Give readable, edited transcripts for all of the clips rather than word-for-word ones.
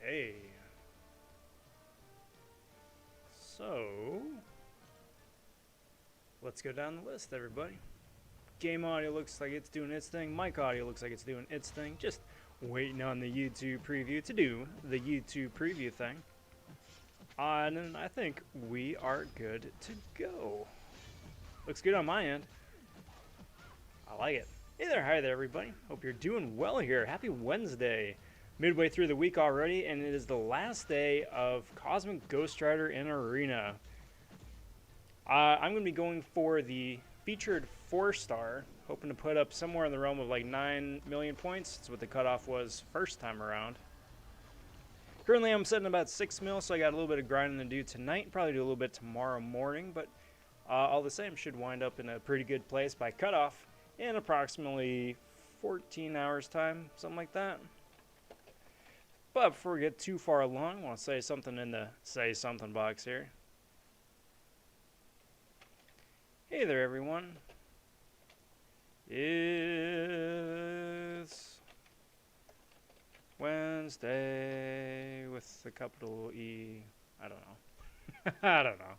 Okay. So, let's go down the list, everybody. Game audio looks like it's doing its thing. Mic audio looks like it's doing its thing. Just waiting on the YouTube preview to do the YouTube preview thing. And I think we are good to go. Looks good on my end. I like it. Hey there, hi there, everybody. Hope you're doing well here. Happy Wednesday. Midway through the week already, and it is the last day of Cosmic Ghost Rider in Arena. I'm going to be going for the featured 4-star, hoping to put up somewhere in the realm of like 9 million points. That's what the cutoff was first time around. Currently, I'm sitting about 6 mil, so I got a little bit of grinding to do tonight. Probably do a little bit tomorrow morning, but all the same, should wind up in a pretty good place by cutoff in approximately 14 hours time, something like that. But before we get too far along, I want to say something in the say something box here. Hey there, everyone. It's Wednesday with a capital E. I don't know. I don't know.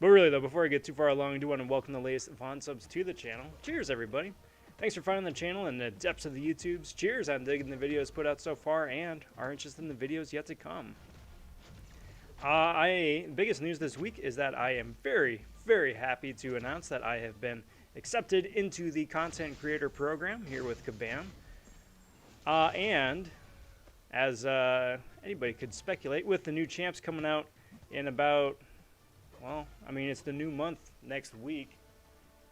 But really, though, before I get too far along, I do want to welcome the latest Von subs to the channel. Cheers, everybody. Thanks for finding the channel in the depths of the YouTubes. Cheers on digging the videos put out so far and are interested in the videos yet to come. Biggest news this week is that I am very, very happy to announce that I have been accepted into the content creator program here with Kabam. And as anybody could speculate, with the new champs coming out in about, well, I mean, it's the new month next week.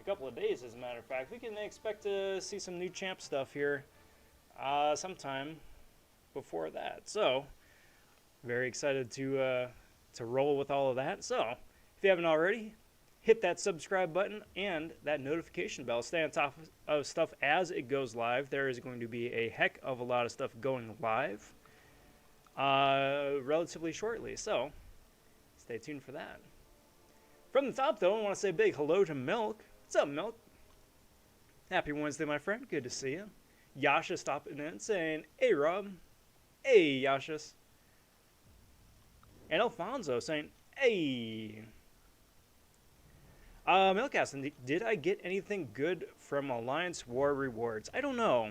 A couple of days, as a matter of fact. We can expect to see some new champ stuff here sometime before that. So, very excited to roll with all of that. So, if you haven't already, hit that subscribe button and that notification bell. Stay on top of stuff as it goes live. There is going to be a heck of a lot of stuff going live relatively shortly. So, stay tuned for that. From the top, though, I want to say a big hello to Milk. What's up, Milk? Happy Wednesday, my friend. Good to see you. Yasha stopping in saying, hey, Rob. Hey, Yashas. And Alfonso saying, hey. Milk asking, did I get anything good from Alliance War rewards? I don't know.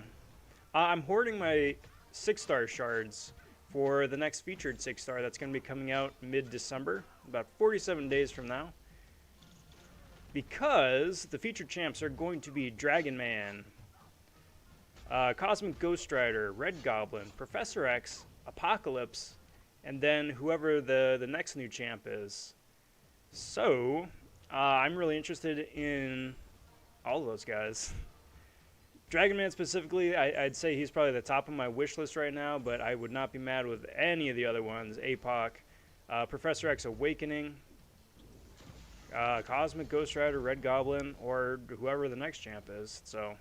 I'm hoarding my 6-star shards for the next featured 6-star that's going to be coming out mid-December, about 47 days from now. Because the featured champs are going to be Dragon Man, Cosmic Ghost Rider, Red Goblin, Professor X, Apocalypse, and then whoever the next new champ is. So, I'm really interested in all of those guys. Dragon Man specifically, I'd say he's probably the top of my wish list right now, but I would not be mad with any of the other ones. APOC, Professor X Awakening, Cosmic Ghost Rider, Red Goblin, or whoever the next champ is. So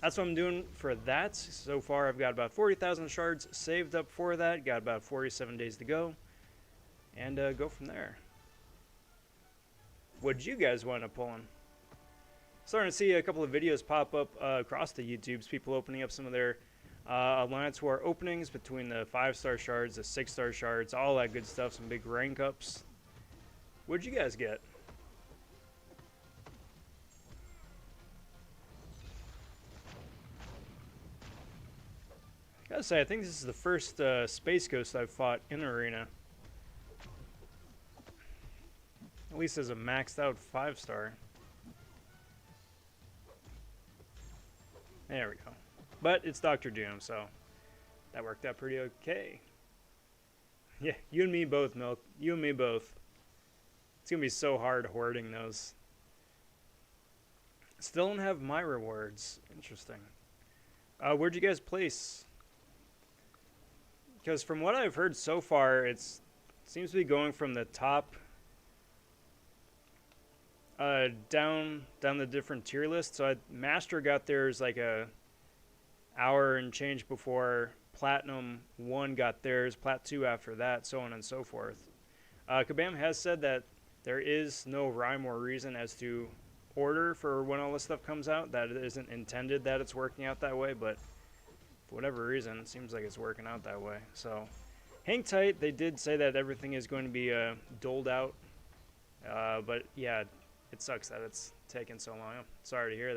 that's what I'm doing for that. So far, I've got about 40,000 shards saved up for that. Got about 47 days to go. And go from there. What'd you guys wind up pulling? Starting to see a couple of videos pop up across the YouTubes. People opening up some of their Alliance War openings between the 5-star shards, the 6-star shards, all that good stuff. Some big rank ups. What'd you guys get? I gotta say, I think this is the first Space Ghost I've fought in Arena. At least as a maxed out 5-star. There we go. But it's Dr. Doom, so that worked out pretty okay. Yeah, you and me both, Milk. You and me both. It's going to be so hard hoarding those. Still don't have my rewards. Interesting. Where'd you guys place? Because from what I've heard so far, it seems to be going from the top down the different tier list. So Master got theirs like a hour and change before Platinum 1 got theirs, Plat 2 after that, so on and so forth. Kabam has said that there is no rhyme or reason as to order for when all this stuff comes out. That it isn't intended that it's working out that way, but For whatever reason, it seems like it's working out that way. So, hang tight. They did say that everything is going to be doled out. But yeah, it sucks that it's taken so long. I'm sorry to hear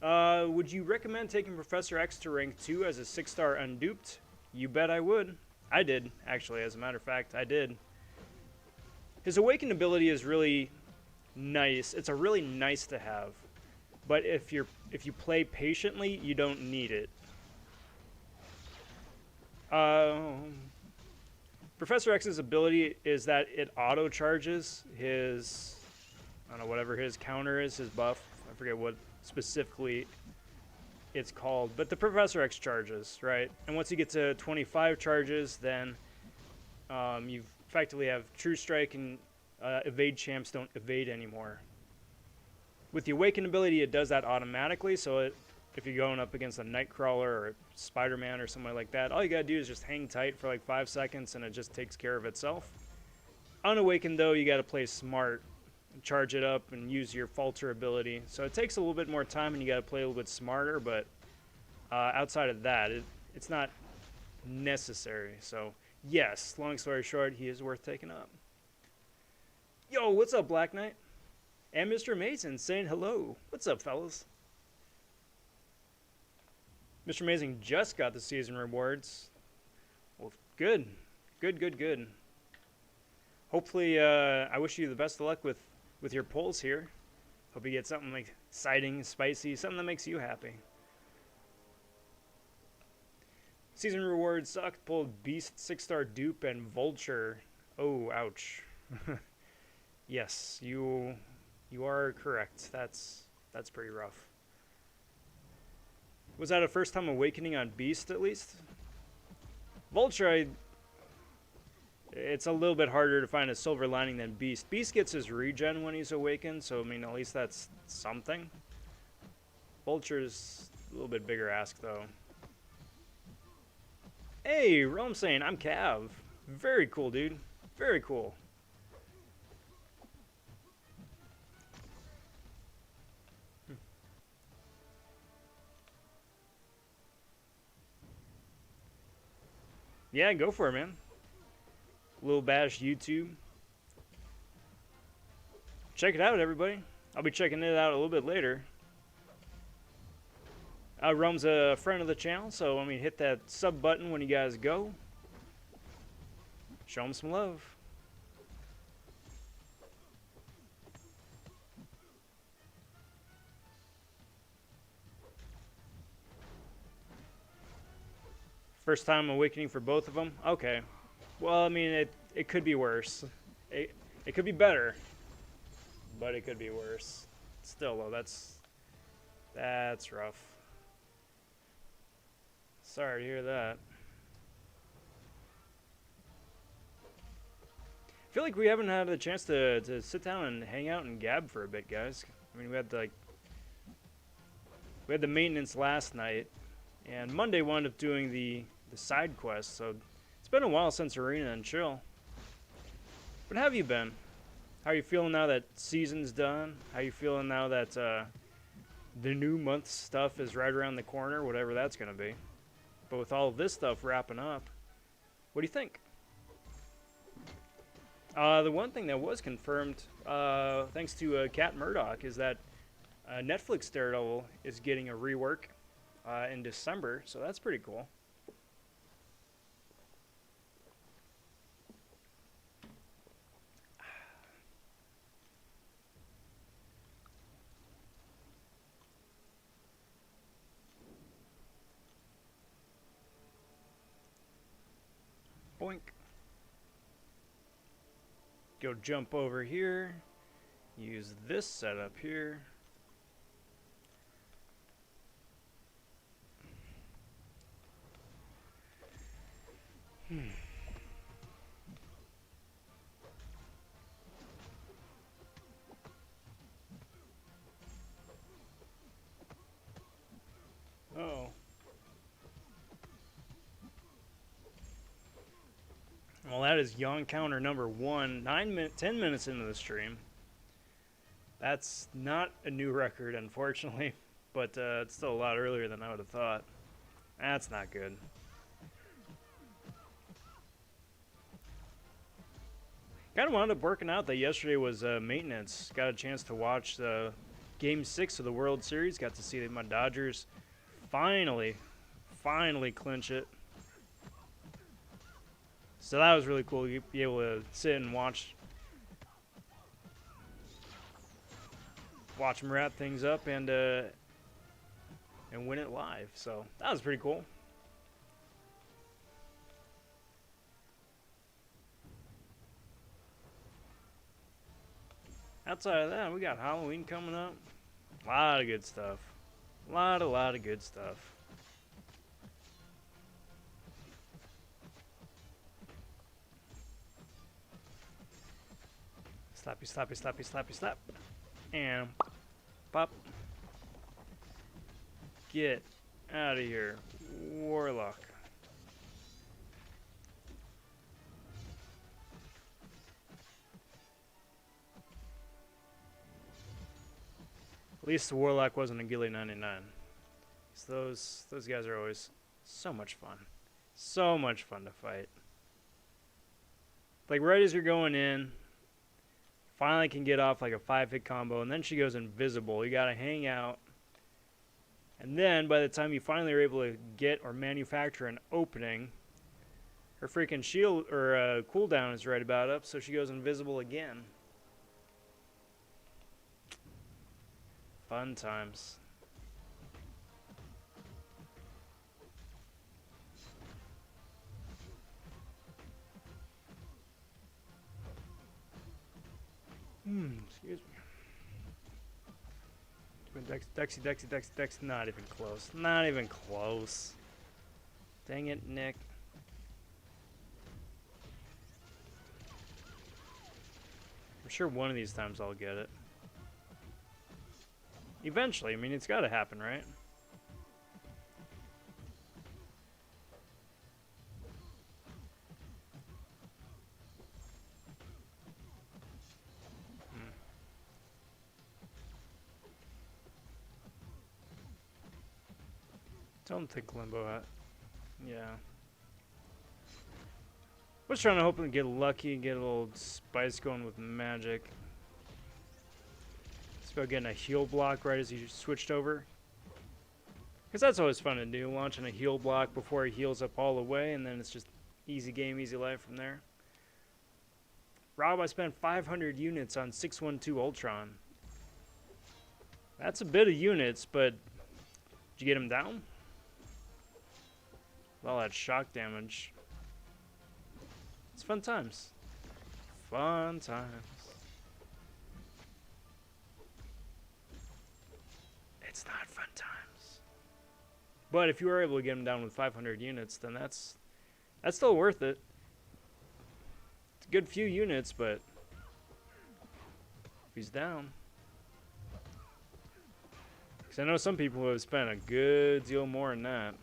that. Would you recommend taking Professor X to rank 2 as a 6-star unduped? You bet I would. I did, actually, as a matter of fact. I did. His awakened ability is really nice. It's a really nice to have. But if you play patiently, you don't need it. Professor X's ability is that it auto charges his, I don't know, whatever his counter is, his buff. I forget what specifically it's called, but the Professor X charges, right? And once you get to 25 charges, then you effectively have True Strike, and evade champs don't evade anymore. With the Awaken ability, it does that automatically, so if you're going up against a Nightcrawler or a Spider-Man or somebody like that, all you gotta do is just hang tight for like 5 seconds and it just takes care of itself. Unawakened, though, you gotta play smart, charge it up, and use your Falter ability. So it takes a little bit more time and you gotta play a little bit smarter, but outside of that, it's not necessary. So yes, long story short, he is worth taking up. Yo, what's up, Black Knight? And Mr. Mason saying hello. What's up, fellas? Mr. Amazing just got the season rewards. Well, good. Good. Hopefully, I wish you the best of luck with your polls here. Hope you get something like exciting, spicy, something that makes you happy. Season rewards sucked. Pulled Beast, 6-star dupe, and Vulture. Oh, ouch. Yes, you are correct. That's pretty rough. Was that a first time awakening on Beast, at least? Vulture, it's a little bit harder to find a silver lining than Beast. Beast gets his regen when he's awakened, so I mean, at least that's something. Vulture's a little bit bigger ask, though. Hey, Rome saying, I'm Cav. Very cool, dude. Very cool. Yeah, go for it, man. Little Bash YouTube. Check it out, everybody. I'll be checking it out a little bit later. Rome's a friend of the channel, so I mean, hit that sub button when you guys go. Show him some love. First time awakening for both of them? Okay. Well, I mean, it could be worse. It could be better, but it could be worse. Still, though, that's rough. Sorry to hear that. I feel like we haven't had a chance to sit down and hang out and gab for a bit, guys. I mean, we had the maintenance last night, and Monday wound up doing the side quest, so it's been a while since Arena and Chill. But how have you been? How are you feeling now that season's done? How are you feeling now that the new month stuff is right around the corner, whatever that's going to be? But with all of this stuff wrapping up, what do you think? The one thing that was confirmed, thanks to Cat Murdoch, is that Netflix Daredevil is getting a rework in December, so that's pretty cool. Boink. Go jump over here. Use this setup here. Oh. Well, that is yawn counter number 1. 10 minutes into the stream. That's not a new record, unfortunately, but it's still a lot earlier than I would have thought. That's not good. Kind of wound up working out that yesterday was maintenance. Got a chance to watch Game 6 of the World Series. Got to see that my Dodgers finally clinch it. So that was really cool. You'd be able to sit and watch them wrap things up and win it live. So that was pretty cool. Outside of that, we got Halloween coming up. A lot of good stuff. A lot of good stuff. Slappy, slappy, slappy, slappy, slap. And pop. Get out of here, Warlock. At least the Warlock wasn't a Gilly 99. So those guys are always so much fun. So much fun to fight. Like right as you're going in, finally can get off like a 5-hit combo, and then she goes invisible. You gotta hang out. And then by the time you finally are able to get or manufacture an opening, her freaking shield or cooldown is right about up, so she goes invisible again. Fun times. Excuse me. Dexy. Not even close. Not even close. Dang it, Nick. I'm sure one of these times I'll get it. Eventually. I mean, it's got to happen, right? Don't think Limbo hat. Yeah. Was trying to hope and get lucky, get a little spice going with magic. It's about getting a heal block right as you switched over. Because that's always fun to do, launching a heal block before he heals up all the way, and then it's just easy game, easy life from there. Rob, I spent 500 units on 612 Ultron. That's a bit of units, but did you get him down? With all that shock damage. It's fun times. Fun times. It's not fun times. But if you were able to get him down with 500 units, then that's still worth it. It's a good few units, but if he's down. Because I know some people have spent a good deal more than that.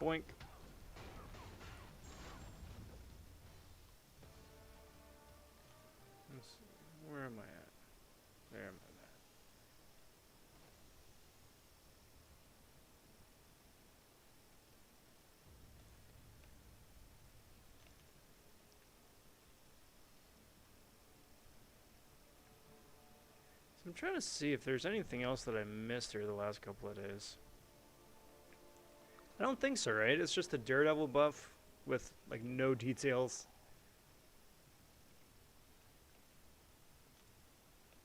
Boink. Where am I at? There am I at. So I'm trying to see if there's anything else that I missed here the last couple of days. I don't think so, right? It's just a Daredevil buff with like no details.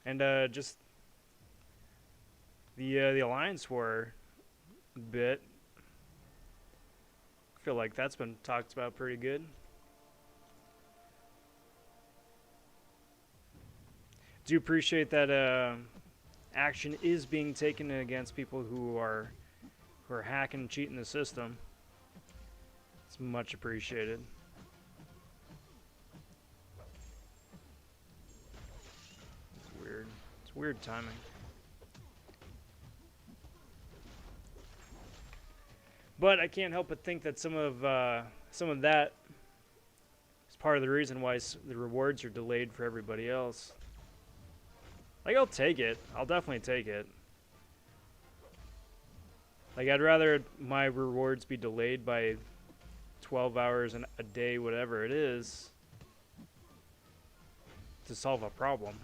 And just the Alliance War bit. I feel like that's been talked about pretty good. Do appreciate that action is being taken against people who are hacking and cheating the system. It's much appreciated. It's weird. It's weird timing. But I can't help but think that some of that is part of the reason why the rewards are delayed for everybody else. Like, I'll take it. I'll definitely take it. Like, I'd rather my rewards be delayed by 12 hours a day, whatever it is, to solve a problem.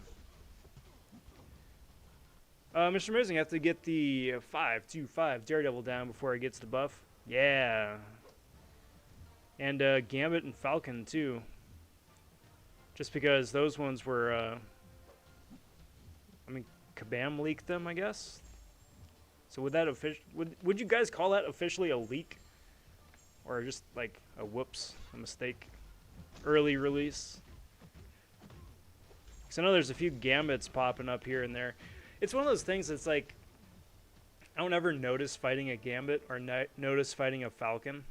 Mr. Amazing, I have to get the 5-2-5 Daredevil down before he gets the buff. Yeah. And Gambit and Falcon, too. Just because those ones were, I mean, Kabam leaked them, I guess? So would that would you guys call that officially a leak? Or just like a whoops, a mistake? Early release? Because I know there's a few Gambits popping up here and there. It's one of those things that's like, I don't ever notice fighting a Gambit or notice fighting a Falcon.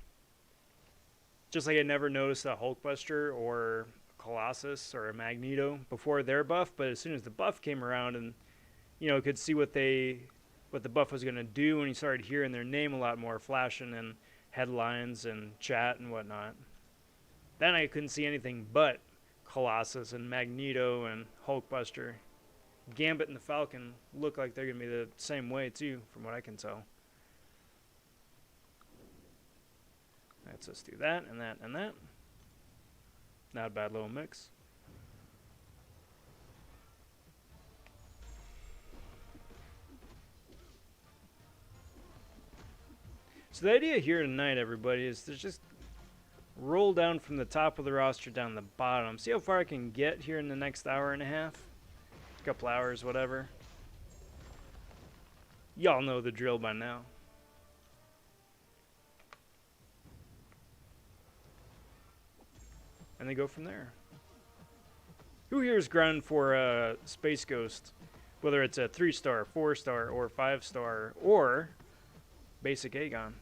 Just like I never noticed a Hulkbuster or a Colossus or a Magneto before their buff, but as soon as the buff came around and, you know, could see what the buff was going to do, and you started hearing their name a lot more flashing in headlines and chat and whatnot, then I couldn't see anything but Colossus and Magneto and Hulkbuster. Gambit and the Falcon look like they're going to be the same way too, from what I can tell. Let's just do that and that and that. Not a bad little mix. So the idea here tonight, everybody, is to just roll down from the top of the roster down the bottom. See how far I can get here in the next hour and a half. A couple hours, whatever. Y'all know the drill by now. And they go from there. Who here is grinding for a Space Ghost? Whether it's a 3-star, 4-star, or 5-star, or basic Aegon.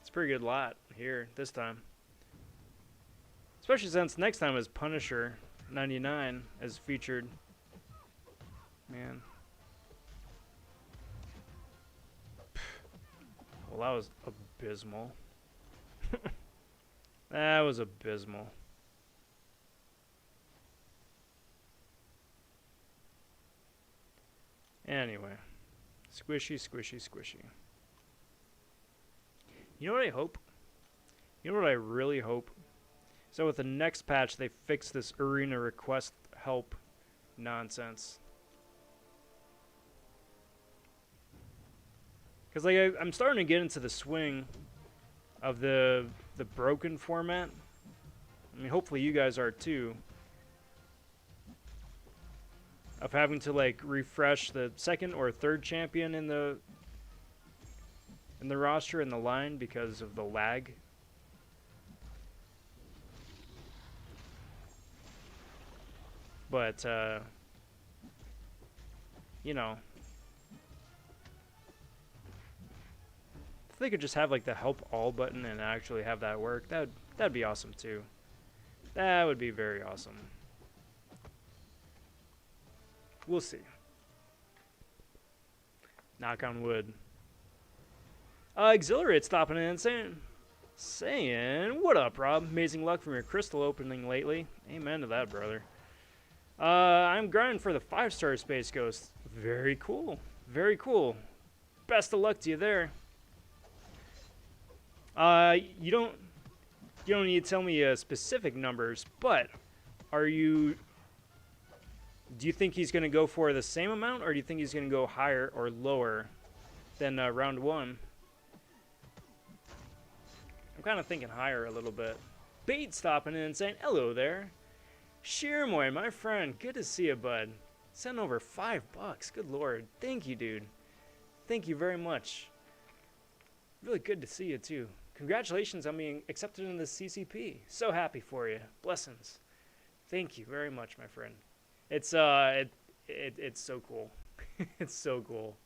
It's a pretty good lot here this time. Especially since next time is Punisher 99 as featured. Man. Well, that was abysmal. That was abysmal. Anyway. Squishy, squishy, squishy. You know what I hope? You know what I really hope? So with the next patch, they fix this arena request help nonsense. Because like I'm starting to get into the swing of the broken format. I mean, hopefully you guys are too. Of having to like refresh the second or third champion in the roster in the line because of the lag. But you know, if they could just have like the help all button and actually have that work, that'd be awesome too. That would be very awesome. We'll see. Knock on wood. Exhilarate stopping in and saying, what up, Rob? Amazing luck from your crystal opening lately. Amen to that, brother. I'm grinding for the 5-star Space Ghost. Very cool. Very cool. Best of luck to you there. You don't need to tell me specific numbers, but do you think he's going to go for the same amount, or do you think he's going to go higher or lower than round 1? I'm kind of thinking higher a little bit. Bait stopping in and saying, hello there. Sheermoy, my friend, good to see you, bud. Send over $5. Good lord. Thank you, dude. Thank you very much. Really good to see you, too. Congratulations on being accepted in the CCP. So happy for you. Blessings. Thank you very much, my friend. It's it's so cool. It's so cool.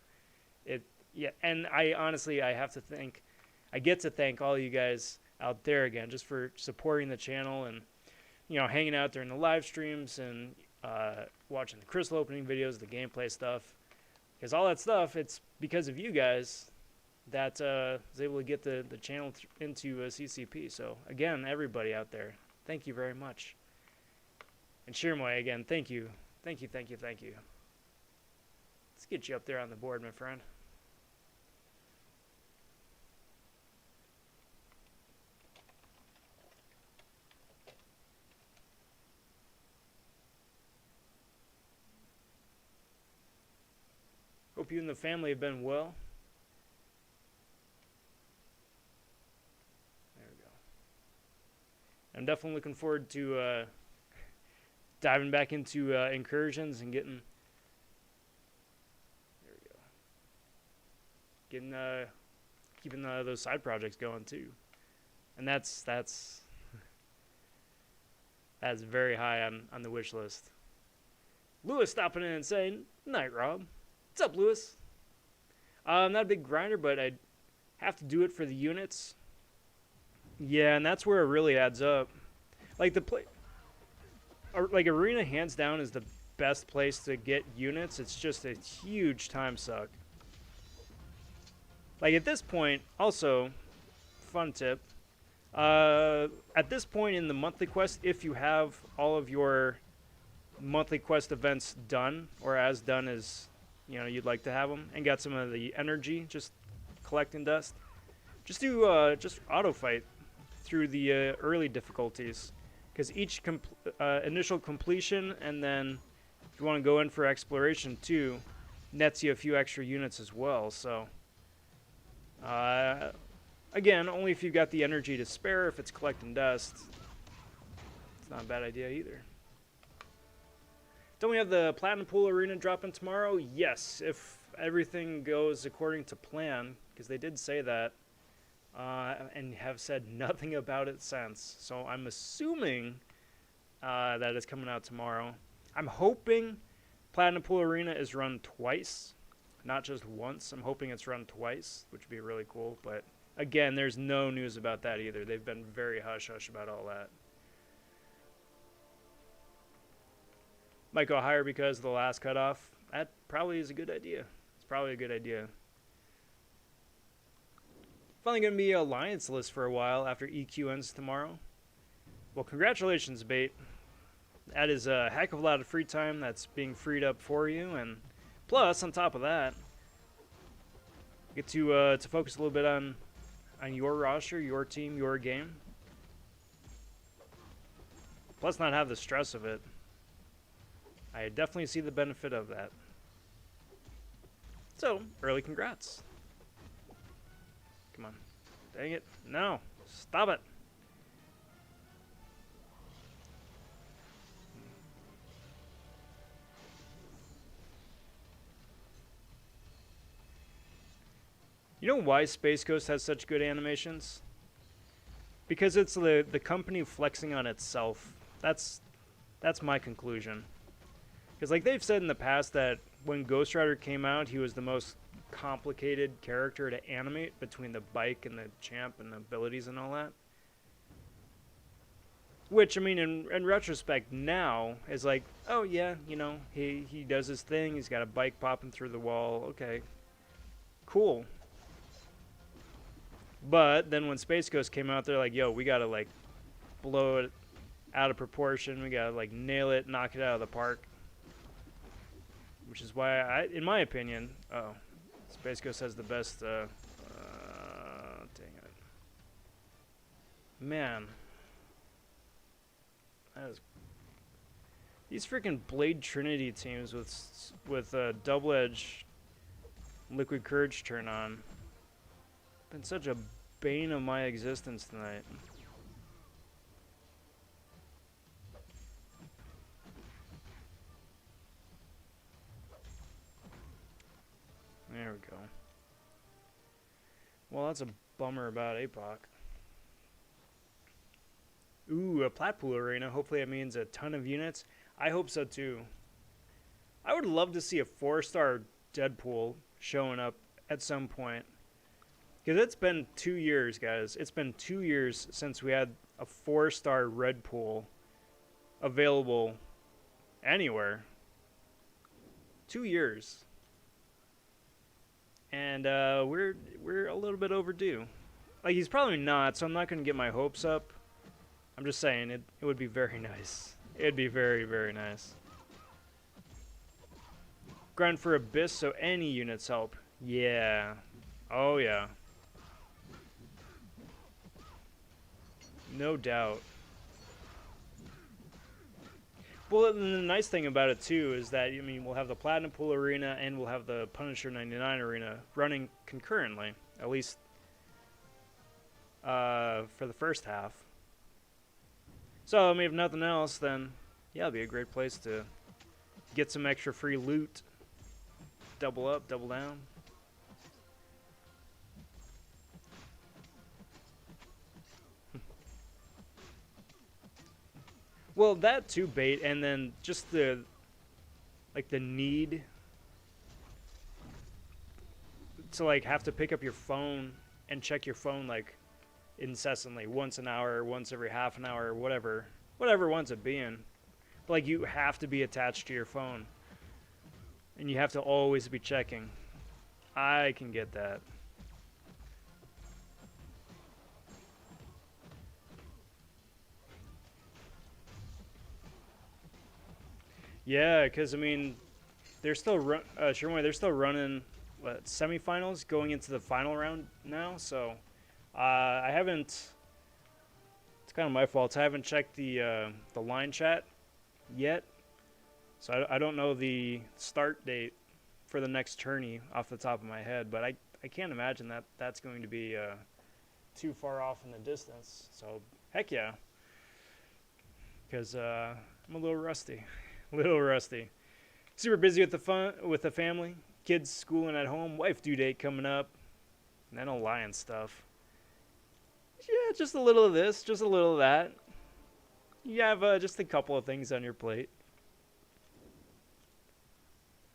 Yeah, and I honestly I get to thank all you guys out there again just for supporting the channel and, you know, hanging out during the live streams and watching the crystal opening videos, the gameplay stuff. Because all that stuff, it's because of you guys that was able to get the channel into CCP. So again, everybody out there, Thank you very much. And Shirmoy, again, thank you. Thank you, thank you, thank you. Let's get you up there on the board, my friend. Hope you and the family have been well. There we go. I'm definitely looking forward to diving back into incursions and getting. There we go. Getting keeping those side projects going too, and that's very high on the wish list. Lewis stopping in and saying, "Night, Rob." What's up, Lewis? I'm not a big grinder, but I have to do it for the units. Yeah, and that's where it really adds up. Like like Arena, hands down, is the best place to get units. It's just a huge time suck. Like at this point, also, fun tip. At this point in the monthly quest, if you have all of your monthly quest events done, or as done as you'd like to have them, and got some of the energy just collecting dust, just do just auto fight through the early difficulties, because each initial completion, and then if you want to go in for exploration too, nets you a few extra units as well. So again, only if you've got the energy to spare. If it's collecting dust, it's not a bad idea either. Don't we have the Platinum Pool Arena dropping tomorrow? Yes, if everything goes according to plan, because they did say that, and have said nothing about it since. So I'm assuming that it's coming out tomorrow. I'm hoping Platinum Pool Arena is run twice, not just once. I'm hoping it's run twice, which would be really cool. But again, there's no news about that either. They've been very hush-hush about all that. Might go higher because of the last cutoff. That probably is a good idea. It's probably a good idea. Finally going to be Alliance list for a while after EQ ends tomorrow. Well, congratulations, Bait. That is a heck of a lot of free time that's being freed up for you. And plus, on top of that, you get to focus a little bit on your roster, your team, your game. Plus, not have the stress of it. I definitely see the benefit of that. So, early congrats. Come on. Dang it. No. Stop it. You know why Space Coast has such good animations? Because it's the company flexing on itself. That's my conclusion. Because like they've said in the past that when Ghost Rider came out, he was the most complicated character to animate between the bike and the champ and the abilities and all that. Which, I mean, in retrospect now, is like, oh yeah, he does his thing, he's got a bike popping through the wall, okay, cool. But then when Space Ghost came out, they're like, yo, we gotta like blow it out of proportion, we gotta like nail it, knock it out of the park. Which is why, in my opinion, Space Ghost has the best, dang it. Man. These freaking Blade Trinity teams with Double Edge Liquid Courage turn on. Been such a bane of my existence tonight. There we go. Well, that's a bummer about APOC. Ooh, a Plat Pool Arena. Hopefully that means a ton of units. I hope so too. I would love to see a 4-star Deadpool showing up at some point. Because it's been 2 years, guys. It's been 2 years since we had a 4-star Red Pool available anywhere. 2 years. And we're a little bit overdue. Like, he's probably not, so I'm not going to get my hopes up. I'm just saying, it would be very nice. It'd be very, very nice. Grind for Abyss so any units help. Yeah. Oh, yeah. No doubt. Well, and the nice thing about it, too, is that, I mean, we'll have the Platinum Pool Arena and we'll have the Punisher 99 Arena running concurrently, at least for the first half. So, I mean, if nothing else, then, yeah, it'll be a great place to get some extra free loot. Double up, double down. Well, that too, bait, and then just the, like, the need to, like, have to pick up your phone and check your phone, like, incessantly, once an hour, once every half an hour, whatever wants it being. But, like, you have to be attached to your phone, and you have to always be checking. I can get that. Yeah, because, I mean, they're still they're still running what, semifinals going into the final round now. So I haven't. It's kind of my fault. I haven't checked the line chat yet, so I don't know the start date for the next tourney off the top of my head. But I can't imagine that that's going to be too far off in the distance. So heck yeah, because I'm a little rusty. Little rusty. Super busy with the family, kids schooling at home, wife due date coming up, and then Alliance stuff. Yeah, just a little of this, just a little of that. You have just a couple of things on your plate.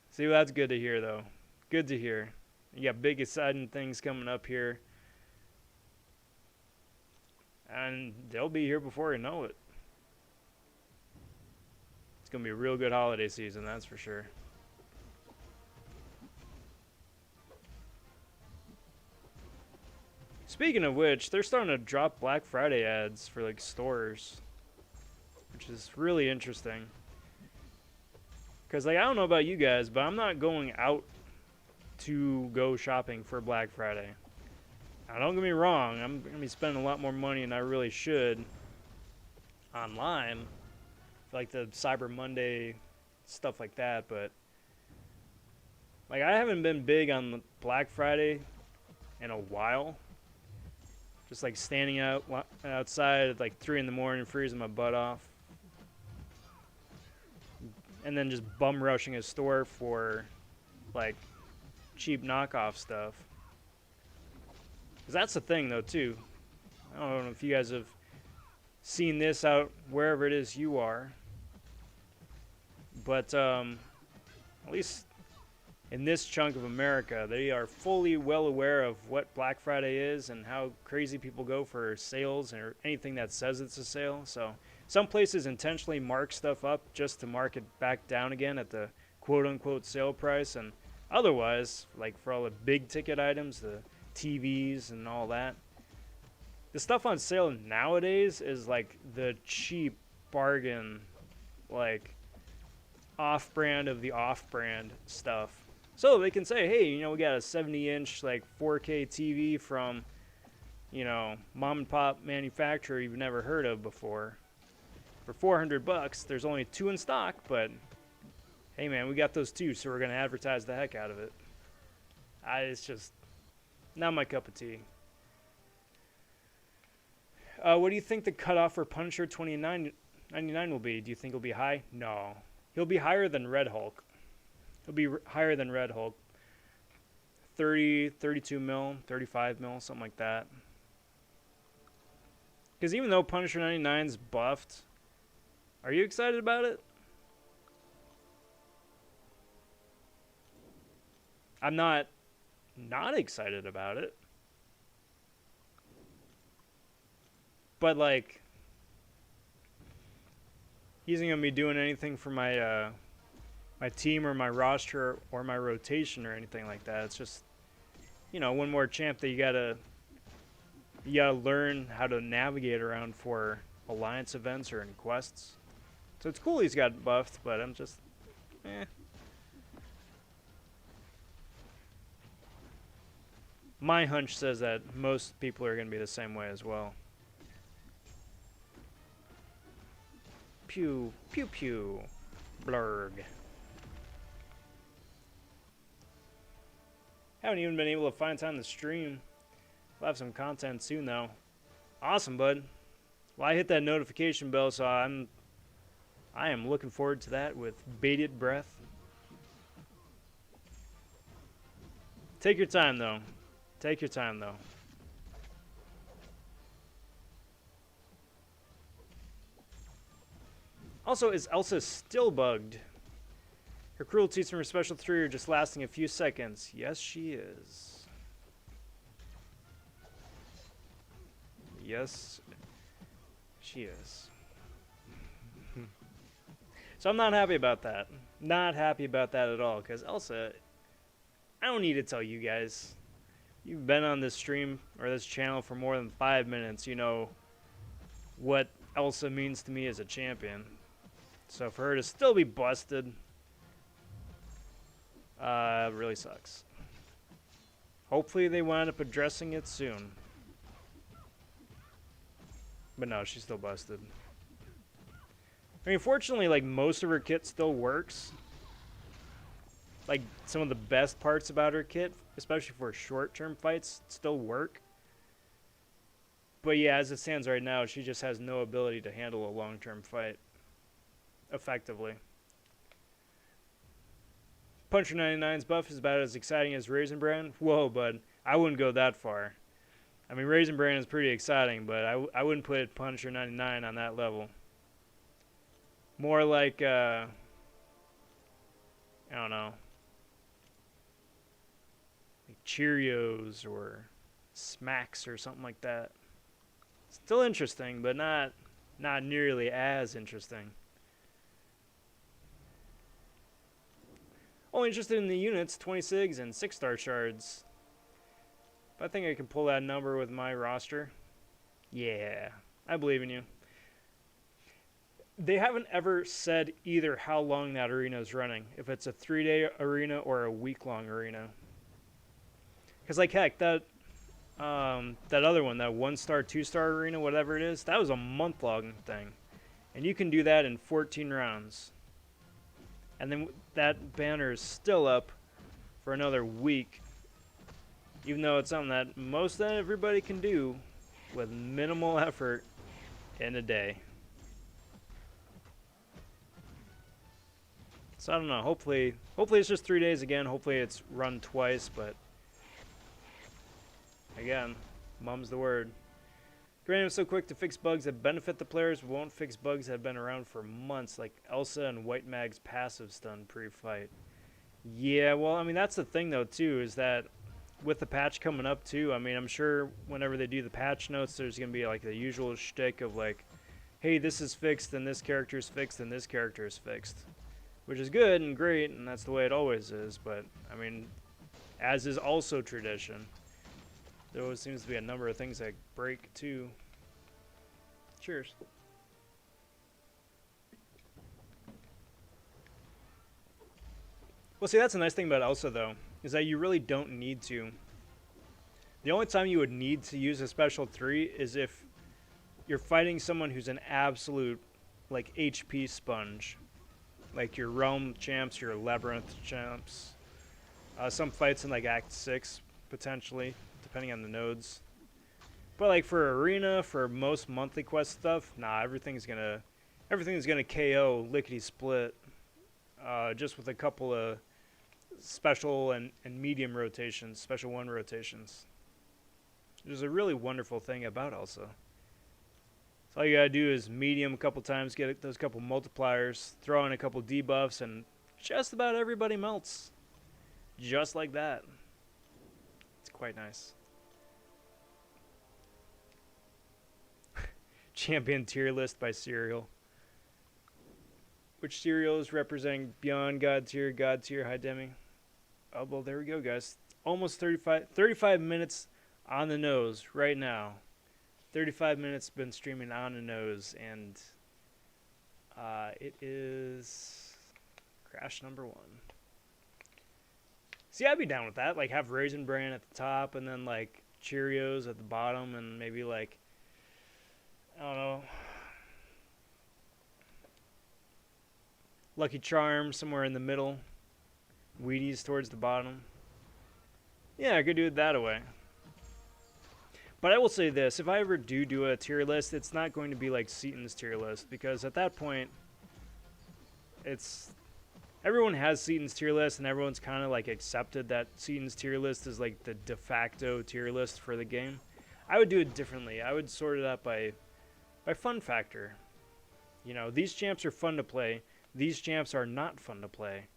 See, well, that's good to hear, though. Good to hear. You got big exciting things coming up here, and they'll be here before you know it. Gonna be a real good holiday season, that's for sure. Speaking of which, they're starting to drop Black Friday ads for like stores, which is really interesting. Because like I don't know about you guys, but I'm not going out to go shopping for Black Friday. Now don't get me wrong, I'm gonna be spending a lot more money than I really should online. Like the Cyber Monday, stuff like that, but like I haven't been big on Black Friday in a while. Just like standing outside at like 3 in the morning, freezing my butt off, and then just bum rushing a store for like cheap knockoff stuff. 'Cause that's the thing though too. I don't know if you guys have seen this out wherever it is you are. But at least in this chunk of America, they are fully well aware of what Black Friday is and how crazy people go for sales or anything that says it's a sale. So some places intentionally mark stuff up just to mark it back down again at the quote-unquote sale price. And otherwise, like for all the big ticket items, the TVs and all that, the stuff on sale nowadays is like the cheap bargain, like off-brand of the off-brand stuff. So they can say, hey, you know, we got a 70-inch like 4K TV from, you know, mom and pop manufacturer you've never heard of before. For $400, there's only 2 in stock, but hey man, we got those 2, so we're gonna advertise the heck out of it. It's just not my cup of tea. What do you think the cutoff for Punisher 29.99 will be? Do you think it'll be high? No. He'll be higher than Red Hulk. He'll be higher than Red Hulk. 30, 32 mil, 35 mil, something like that. Because even though Punisher 99's buffed, are you excited about it? I'm not excited about it. But like, he isn't gonna be doing anything for my my team or my roster or my rotation or anything like that. It's just, you know, one more champ that you gotta learn how to navigate around for a alliance events or in quests. So it's cool he's got buffed, but I'm just, eh. My hunch says that most people are going to be the same way as well. Pew, pew, pew. Blurg. Haven't even been able to find time to stream. We'll have some content soon, though. Awesome, bud. Well, I hit that notification bell, so I am looking forward to that with bated breath. Take your time, though. Take your time, though. Also, is Elsa still bugged? Her cruelties from her special 3 are just lasting a few seconds. Yes, she is. Yes, she is. So I'm not happy about that. Not happy about that at all, because Elsa, I don't need to tell you guys. You've been on this stream or this channel for more than 5 minutes. You know what Elsa means to me as a champion. So for her to still be busted, really sucks. Hopefully they wind up addressing it soon. But no, she's still busted. I mean, fortunately, like, most of her kit still works. Like, some of the best parts about her kit, especially for short-term fights, still work. But yeah, as it stands right now, she just has no ability to handle a long-term fight effectively. Puncher 99's buff is about as exciting as Raisin Bran. Whoa, bud. I wouldn't go that far. I mean, Raisin Bran is pretty exciting, but I wouldn't put Puncher 99 on that level. More like, I don't know, like Cheerios or Smacks or something like that. Still interesting, but not nearly as interesting. Only interested in the units, 26 and 6-star shards. But I think I can pull that number with my roster. Yeah, I believe in you. They haven't ever said either how long that arena is running. If it's a 3-day arena or a week-long arena. Because, like, heck, that other one, that 1-star, 2-star arena, whatever it is, that was a month-long thing. And you can do that in 14 rounds. And then that banner is still up for another week. Even though it's something that most everybody can do with minimal effort in a day. So I don't know. Hopefully it's just 3 days again. Hopefully it's run twice, but again, mum's the word. Granted, so quick to fix bugs that benefit the players, won't fix bugs that have been around for months, like Elsa and White Mag's passive stun pre-fight. Yeah, well, I mean, that's the thing, though, too, is that with the patch coming up, too, I mean, I'm sure whenever they do the patch notes, there's going to be, like, the usual shtick of, like, hey, this is fixed, and this character is fixed, and this character is fixed. Which is good and great, and that's the way it always is, but, I mean, as is also tradition. There always seems to be a number of things that break, too. Cheers. Well, see, that's the nice thing about Elsa, though, is that you really don't need to. The only time you would need to use a special 3 is if you're fighting someone who's an absolute, like, HP sponge. Like your Realm champs, your Labyrinth champs. Some fights in, like, Act 6, potentially, depending on the nodes. But, like, for arena, for most monthly quest stuff, nah, everything's gonna KO lickety-split. Just with a couple of special and medium rotations, special 1 rotations. Which is a really wonderful thing about Elsa. So all you gotta do is medium a couple times, get those couple multipliers, throw in a couple debuffs, and just about everybody melts. Just like that. It's quite nice. Champion tier list by cereal. Which cereal is representing beyond God tier, high demi? Oh, well, there we go, guys. Almost 35 minutes on the nose right now. 35 minutes been streaming on a nose, and it is crash number 1. See, I'd be down with that. Like, have Raisin Bran at the top, and then, like, Cheerios at the bottom, and maybe, like, I don't know, Lucky Charms somewhere in the middle, Wheaties towards the bottom. Yeah, I could do it that way. But I will say this, if I ever do a tier list, it's not going to be like Seaton's tier list, because at that point, everyone has Seaton's tier list, and everyone's kind of like accepted that Seaton's tier list is like the de facto tier list for the game. I would do it differently. I would sort it out by fun factor. You know, these champs are fun to play. These champs are not fun to play.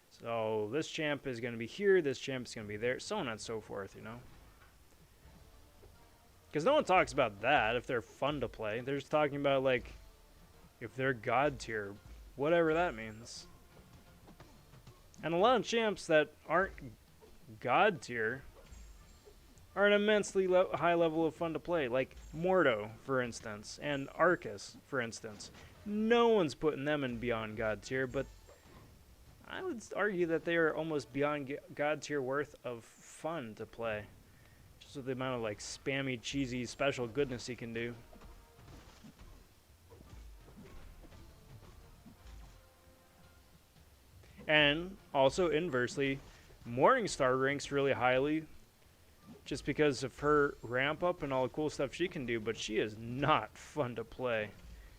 So this champ is going to be here, this champ is going to be there, so on and so forth, you know. Because no one talks about that if they're fun to play. They're just talking about, like, if they're god tier, whatever that means. And a lot of champs that aren't god tier are an immensely high level of fun to play. Like Mordo, for instance, and Arcus, for instance. No one's putting them in beyond god tier, but I would argue that they are almost beyond god tier worth of fun to play. Just with the amount of like spammy, cheesy, special goodness he can do. And also inversely, Morningstar ranks really highly just because of her ramp up and all the cool stuff she can do, but she is not fun to play.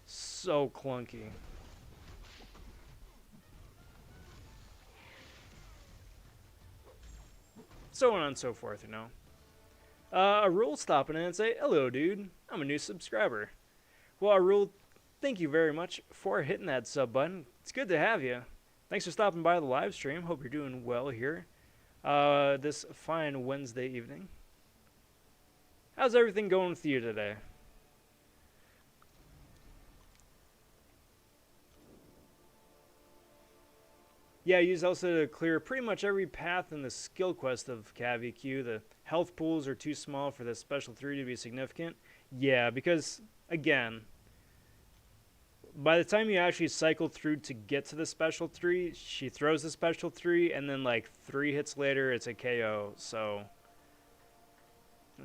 So clunky. So on and so forth, you know. Arul stopping in and say, hello, dude. I'm a new subscriber. Well, Arul, thank you very much for hitting that sub button. It's good to have you. Thanks for stopping by the live stream. Hope you're doing well here this fine Wednesday evening. How's everything going with you today? Yeah, use Elsa to clear pretty much every path in the skill quest of CavVQ. The health pools are too small for the special 3 to be significant. Yeah, because, again, by the time you actually cycle through to get to the special 3, she throws the special 3, and then like 3 hits later, it's a KO. So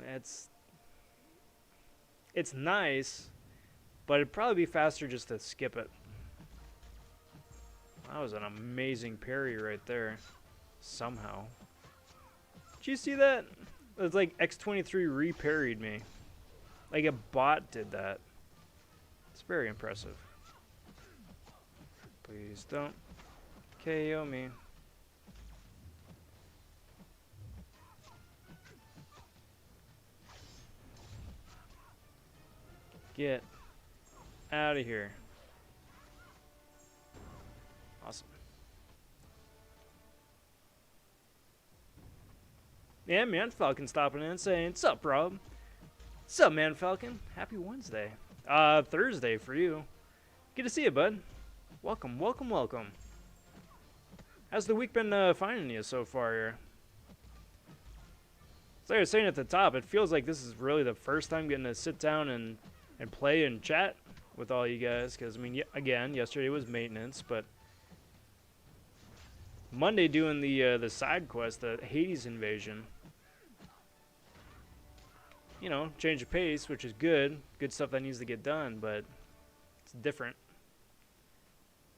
it's nice, but it'd probably be faster just to skip it. That was an amazing parry right there. Somehow. Did you see that? It's like X23 re-parried me. Like a bot did that. It's very impressive. Please don't KO me. Get out of here. Awesome. Yeah, Man Falcon stopping in and saying, "Sup, Rob? Sup, Man Falcon? Happy Wednesday. Thursday for you. Good to see you, bud. Welcome, welcome, welcome. How's the week been finding you so far here? So like I was saying at the top, it feels like this is really the first time getting to sit down and play and chat with all you guys. Because, I mean, again, yesterday was maintenance, but Monday doing the side quest, the Hades invasion. You know, change of pace, which is good. Good stuff that needs to get done, but it's different.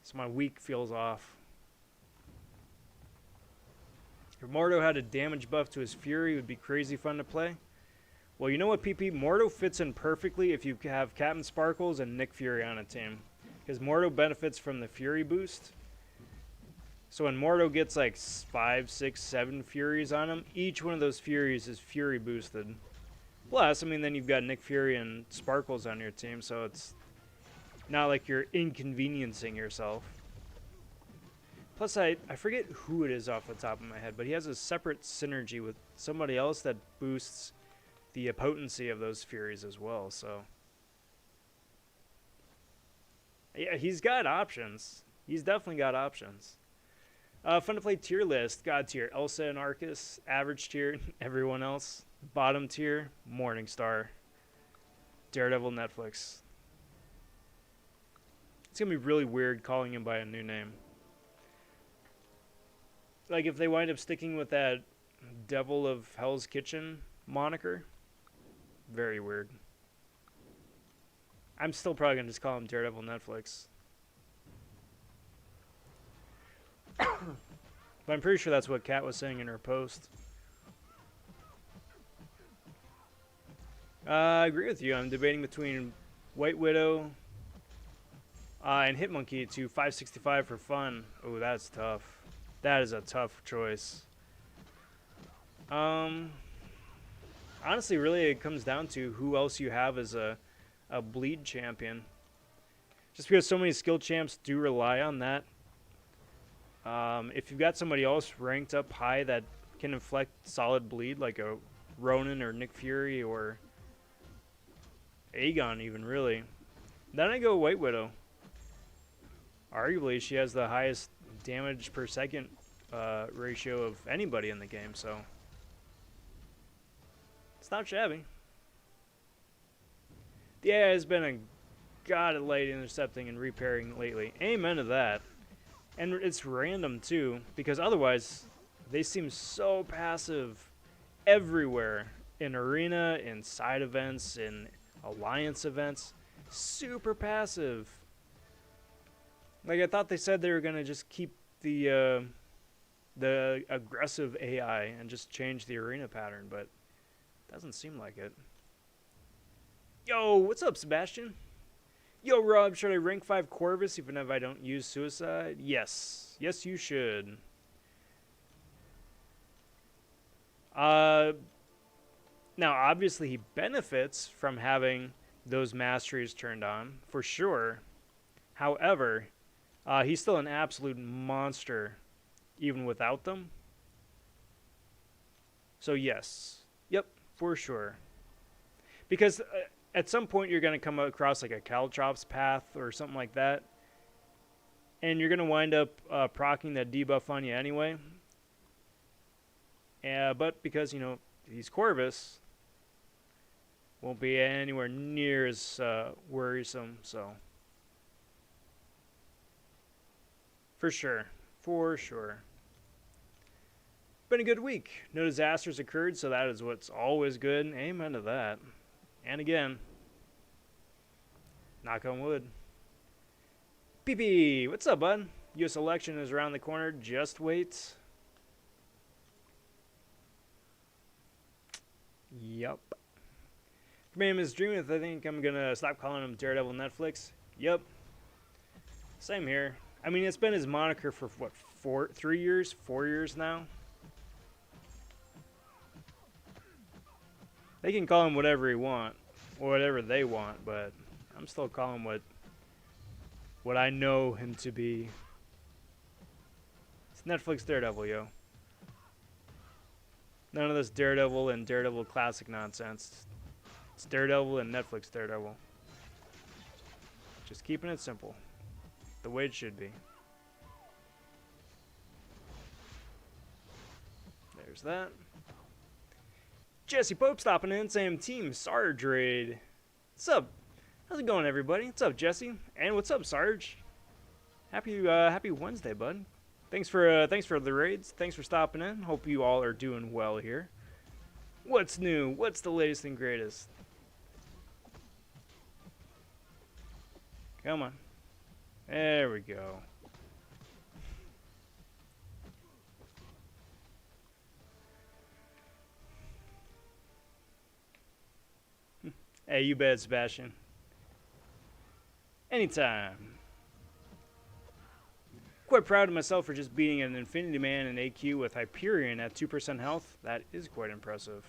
So my week feels off. If Mordo had a damage buff to his Fury, it would be crazy fun to play. Well, you know what, PP? Mordo fits in perfectly if you have Captain Sparkles and Nick Fury on a team. Because Mordo benefits from the Fury boost. So when Mordo gets like 5, 6, 7 Furies on him, each one of those Furies is Fury boosted. Plus, I mean, then you've got Nick Fury and Sparkles on your team, so it's not like you're inconveniencing yourself. Plus, I forget who it is off the top of my head, but he has a separate synergy with somebody else that boosts the potency of those Furies as well, so yeah, he's got options. He's definitely got options. Fun to play tier list. God tier, Elsa and Arcus. Average tier, everyone else. Bottom tier, Morningstar. Daredevil Netflix. It's going to be really weird calling him by a new name. Like, if they wind up sticking with that Devil of Hell's Kitchen moniker, very weird. I'm still probably going to just call him Daredevil Netflix. But I'm pretty sure that's what Kat was saying in her post. I agree with you. I'm debating between White Widow and Hitmonkey to 565 for fun. Oh, that's tough. That is a tough choice. Honestly, really, it comes down to who else you have as a bleed champion. Just because so many skill champs do rely on that. If you've got somebody else ranked up high that can inflict solid bleed, like a Ronin or Nick Fury or Aegon even, really, then I go White Widow. Arguably, she has the highest damage per second ratio of anybody in the game, so it's not shabby. The AI has been a god at light intercepting and repairing lately. Amen to that. And it's random, too, because otherwise they seem so passive everywhere. In arena, in side events, in alliance events. Super passive. Like, I thought they said they were going to just keep the aggressive AI and just change the arena pattern, but it doesn't seem like it. Yo, what's up, Sebastian? Yo, Rob, should I rank 5 Corvus even if I don't use Suicide? Yes. Yes, you should. Now, obviously, he benefits from having those masteries turned on, for sure. However, he's still an absolute monster, even without them. So, yes. Yep, for sure. Because at some point, you're going to come across like a Caltrops path or something like that. And you're going to wind up proccing that debuff on you anyway. But because, you know, he's Corvus, won't be anywhere near as worrisome, so. For sure. For sure. Been a good week. No disasters occurred, so that is what's always good. Amen to that. And again, knock on wood. PP, what's up, bud? U.S. election is around the corner. Just wait. Yup. Man is dreaming. I think I'm gonna stop calling him Daredevil Netflix. Yup. Same here. I mean, it's been his moniker for what, 3 years, 4 years now. They can call him whatever he want, or whatever they want, but I'm still calling him what I know him to be. It's Netflix Daredevil, yo. None of this Daredevil and Daredevil Classic nonsense. It's Daredevil and Netflix Daredevil. Just keeping it simple. The way it should be. There's that. Jesse Pope stopping in, saying Team Sarge raid. What's up? How's it going, everybody? What's up, Jesse? And what's up, Sarge? Happy Wednesday, bud. Thanks for the raids. Thanks for stopping in. Hope you all are doing well here. What's new? What's the latest and greatest? Come on. There we go. Hey, you bet, Sebastian. Anytime. Quite proud of myself for just beating an Infinity Man in AQ with Hyperion at 2% health. That is quite impressive.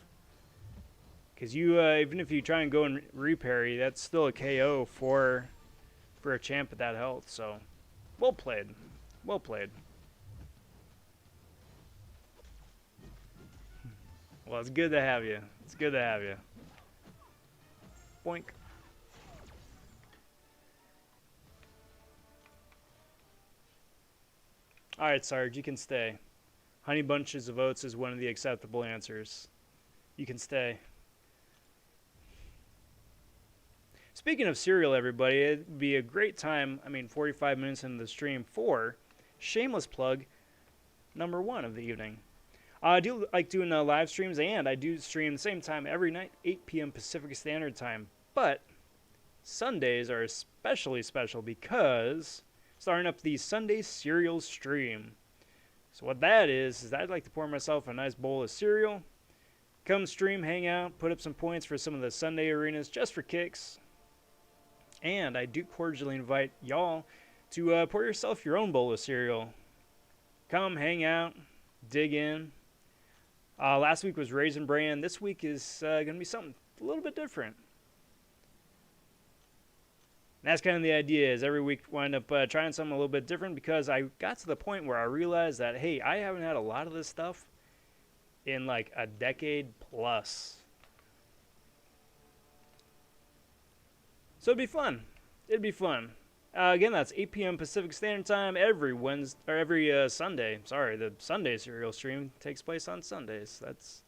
Because you, even if you try and go and reparry, that's still a KO for a champ at that health. So, well played. Well played. Well, it's good to have you. It's good to have you. Boink. Alright, Sarge, you can stay. Honey bunches of oats is one of the acceptable answers. You can stay. Speaking of cereal, everybody, it'd be a great time, 45 minutes into the stream, for shameless plug number 1 of the evening. I do like doing live streams, and I do stream the same time every night, 8 p.m. Pacific Standard Time. But Sundays are especially special because starting up the Sunday cereal stream. So what that is I'd like to pour myself a nice bowl of cereal, come stream, hang out, put up some points for some of the Sunday arenas just for kicks. And I do cordially invite y'all to pour yourself your own bowl of cereal. Come hang out, dig in. Last week was Raisin Bran. This week is going to be something a little bit different. And that's kind of the idea, is every week wind up trying something a little bit different, because I got to the point where I realized that, hey, I haven't had a lot of this stuff in like a decade plus. So it'd be fun. It'd be fun. Again, that's 8 p.m. Pacific Standard Time every Wednesday, or every Sunday. Sorry, the Sunday cereal stream takes place on Sundays. That's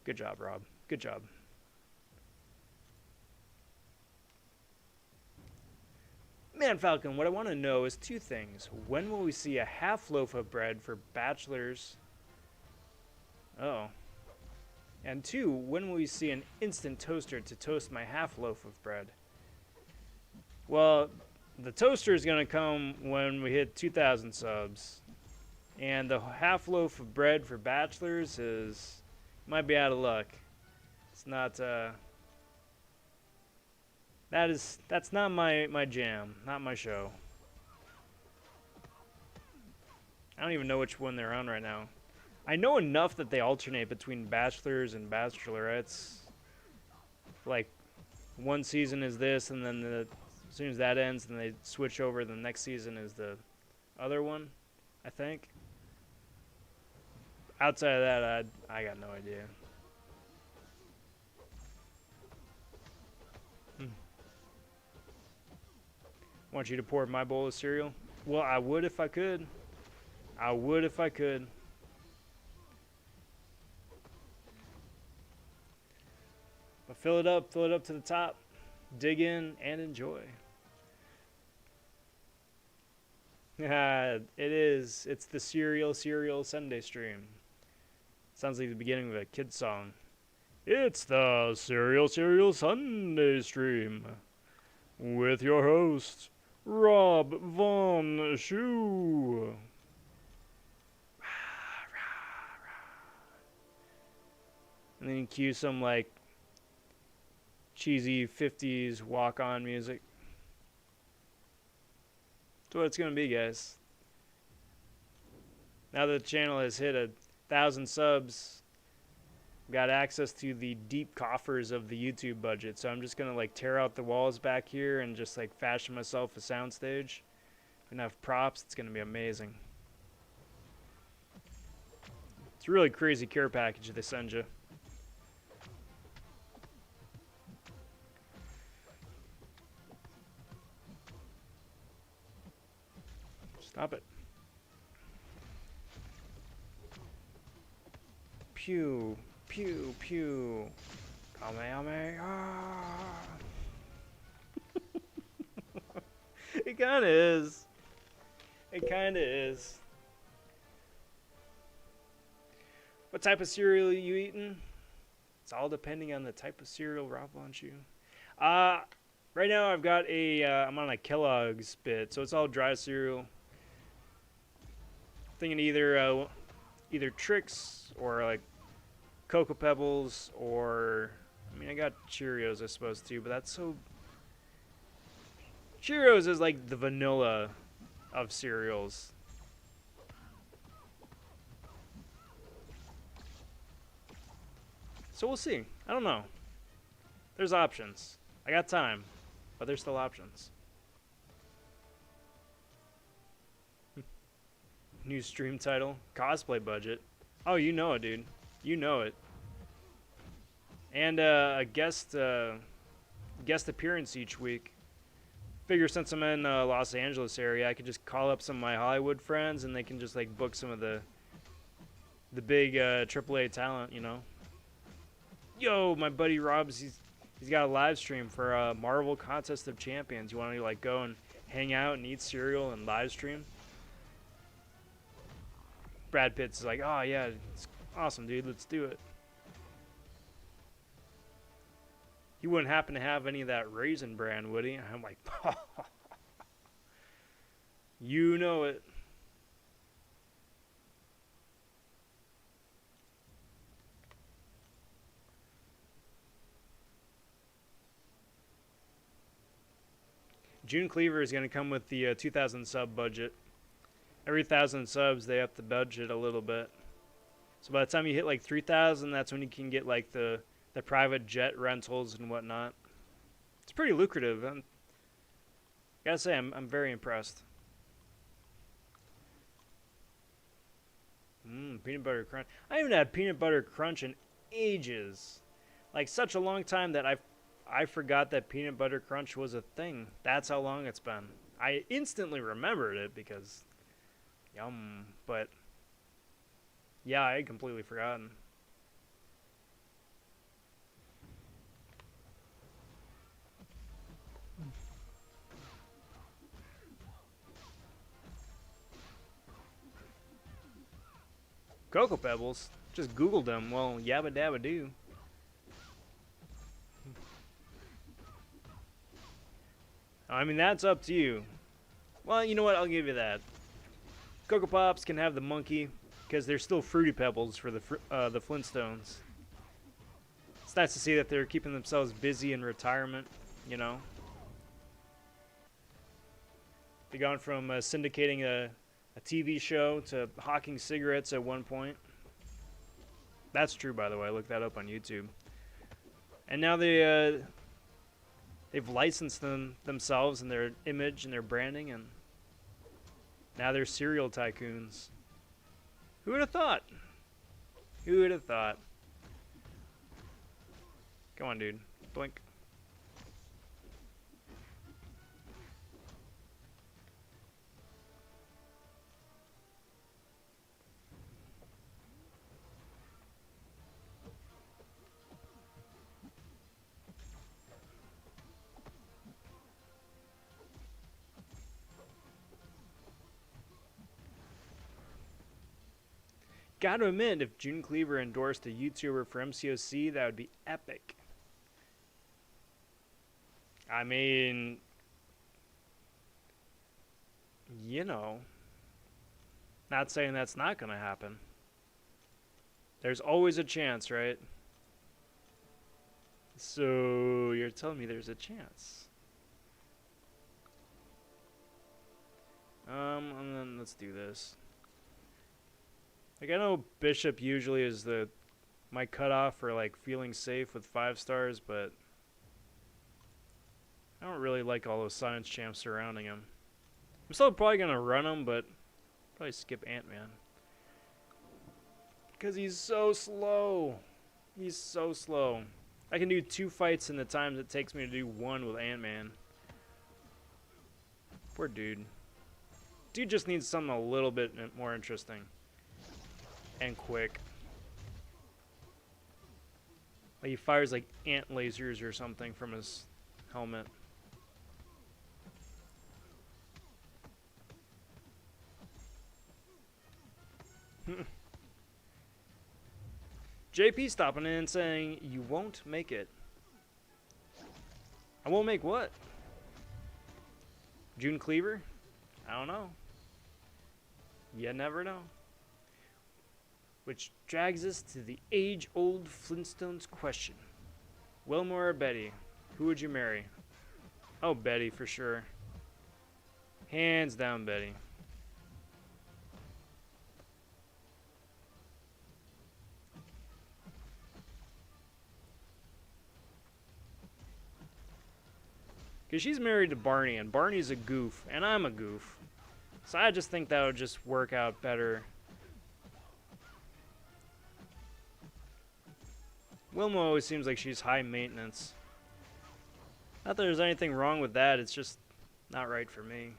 good job, Rob. Good job. Man, Falcon, what I want to know is 2 things. When will we see a half loaf of bread for bachelors? Oh. And 2, when will we see an instant toaster to toast my half loaf of bread? Well, the toaster is going to come when we hit 2,000 subs. And the half loaf of bread for bachelors might be out of luck. It's not, that's not my jam, not my show. I don't even know which one they're on right now. I know enough that they alternate between bachelors and bachelorettes. Like, one season is this, and then as soon as that ends, then they switch over. The next season is the other one, I think. Outside of that, I got no idea. Want you to pour my bowl of cereal? Well, I would if I could. I would if I could. But fill it up to the top. Dig in and enjoy. It is. It's the Cereal Sunday stream. Sounds like the beginning of a kid's song. It's the Cereal Sunday stream with your host, Rob vonShoe. And then you cue some like cheesy 50s walk-on music. That's what it's gonna be, guys. Now that the channel has hit 1,000 subs, got access to the deep coffers of the YouTube budget. So I'm just gonna like tear out the walls back here and just like fashion myself a soundstage. Gonna have props. It's gonna be amazing. It's a really crazy care package they send you. Stop it. Pew, pew, pew. Kamehameha. It kinda is. It kinda is. What type of cereal are you eating? It's all depending on the type of cereal, Rob vonShoe. Right now I've got I'm on a Kellogg's bit, so it's all dry cereal. Thinking either Trix or like Cocoa Pebbles, or I got Cheerios I suppose too, but that's so. Cheerios is like the vanilla of cereals. So we'll see. I don't know. There's options. I got time, but there's still options. New stream title, cosplay budget. Oh, you know it, dude. You know it. And a guest appearance each week. Figure since I'm in Los Angeles area, I could just call up some of my Hollywood friends, and they can just like book some of the big AAA talent, you know. Yo, my buddy Rob's He's got a live stream for a Marvel Contest of Champions. You want to like go and hang out and eat cereal and live stream? Brad Pitt's like, oh yeah, it's awesome, dude. Let's do it. He wouldn't happen to have any of that Raisin Bran, would he? I'm like, you know it. June Cleaver is going to come with the 2,000 sub budget. Every 1,000 subs, they up the budget a little bit. So by the time you hit like 3,000, that's when you can get like the private jet rentals and whatnot. It's pretty lucrative. I gotta say, I'm very impressed. Peanut butter crunch. I haven't had peanut butter crunch in ages. Like such a long time that I forgot that peanut butter crunch was a thing. That's how long it's been. I instantly remembered it because yum, but yeah, I had completely forgotten. Cocoa Pebbles. Just Googled them. Well, yabba dabba doo. I mean, that's up to you. Well, you know what? I'll give you that. Cocoa Pops can have the monkey because they're still Fruity Pebbles for the Flintstones. It's nice to see that they're keeping themselves busy in retirement, you know. They've gone from syndicating a TV show to hawking cigarettes at one point. That's true, by the way. Look that up on YouTube. And now they've licensed themselves and their image and their branding, and now they're cereal tycoons. Who would have thought? Who would have thought? Come on, dude. Blink. Gotta admit, if June Cleaver endorsed a YouTuber for MCOC, that would be epic. I mean, you know, not saying that's not gonna happen. There's always a chance, right? So you're telling me there's a chance. And then let's do this. Like, I know Bishop usually is my cutoff for like feeling safe with 5 stars, but I don't really like all those science champs surrounding him. I'm still probably gonna run him, but probably skip Ant-Man because he's so slow. He's so slow. I can do 2 fights in the times it takes me to do 1 with Ant-Man. Poor dude. Dude just needs something a little bit more interesting and quick. Like he fires like ant lasers or something from his helmet. JP stopping in and saying, you won't make it. I won't make what? June Cleaver? I don't know. You never know. Which drags us to the age-old Flintstones question. Wilma or Betty? Who would you marry? Oh, Betty for sure. Hands down, Betty. Because she's married to Barney, and Barney's a goof, and I'm a goof. So I just think that would just work out better. Wilma always seems like she's high maintenance. Not that there's anything wrong with that, it's just not right for me.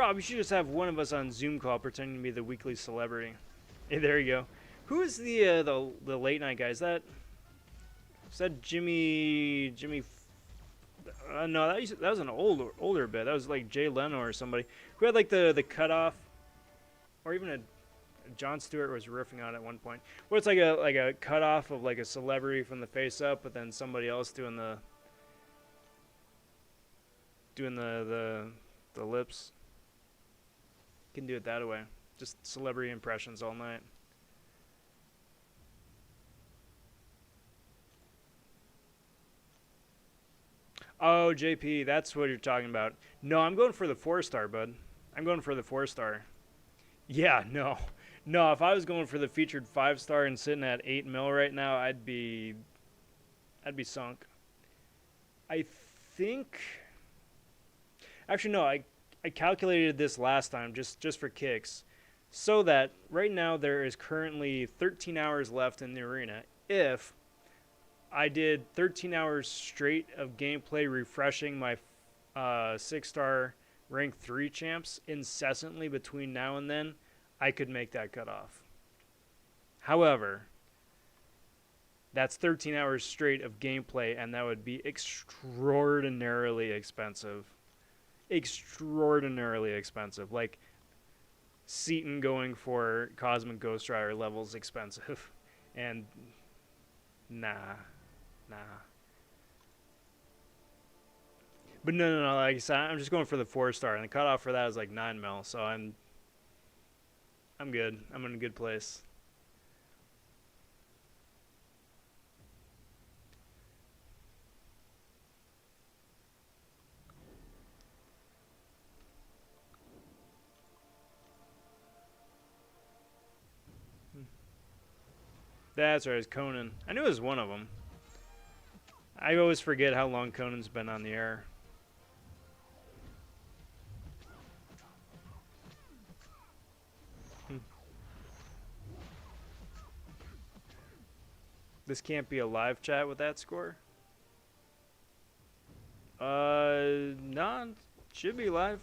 Rob, you should just have one of us on Zoom call pretending to be the weekly celebrity. Hey, there you go. Who is the late night guy? Is that Jimmy? No, that was an older bit. That was like Jay Leno or somebody who had like the cutoff, or even a Jon Stewart was riffing on it at one point. Where it's like a cutoff of like a celebrity from the face up, but then somebody else doing the lips. Can do it that way. Just celebrity impressions all night. Oh, JP, that's what you're talking about. No, I'm going for the 4-star, bud. I'm going for the 4-star. Yeah, no. No, if I was going for the featured 5-star and sitting at 8 mil right now, I'd be sunk. I think actually no, I calculated this last time just for kicks. So that right now there is currently 13 hours left in the arena. If I did 13 hours straight of gameplay refreshing my 6-star rank 3 champs incessantly between now and then, I could make that cutoff. However, that's 13 hours straight of gameplay, and that would be extraordinarily expensive. Extraordinarily expensive. Like, Seaton going for Cosmic Ghost Rider levels expensive. And, nah. But no, like I said, I'm just going for the 4-star, and the cutoff for that is like 9 mil, so I'm good. I'm in a good place. That's right, it's Conan. I knew it was one of them. I always forget how long Conan's been on the air. This can't be a live chat with that score? No, should be live.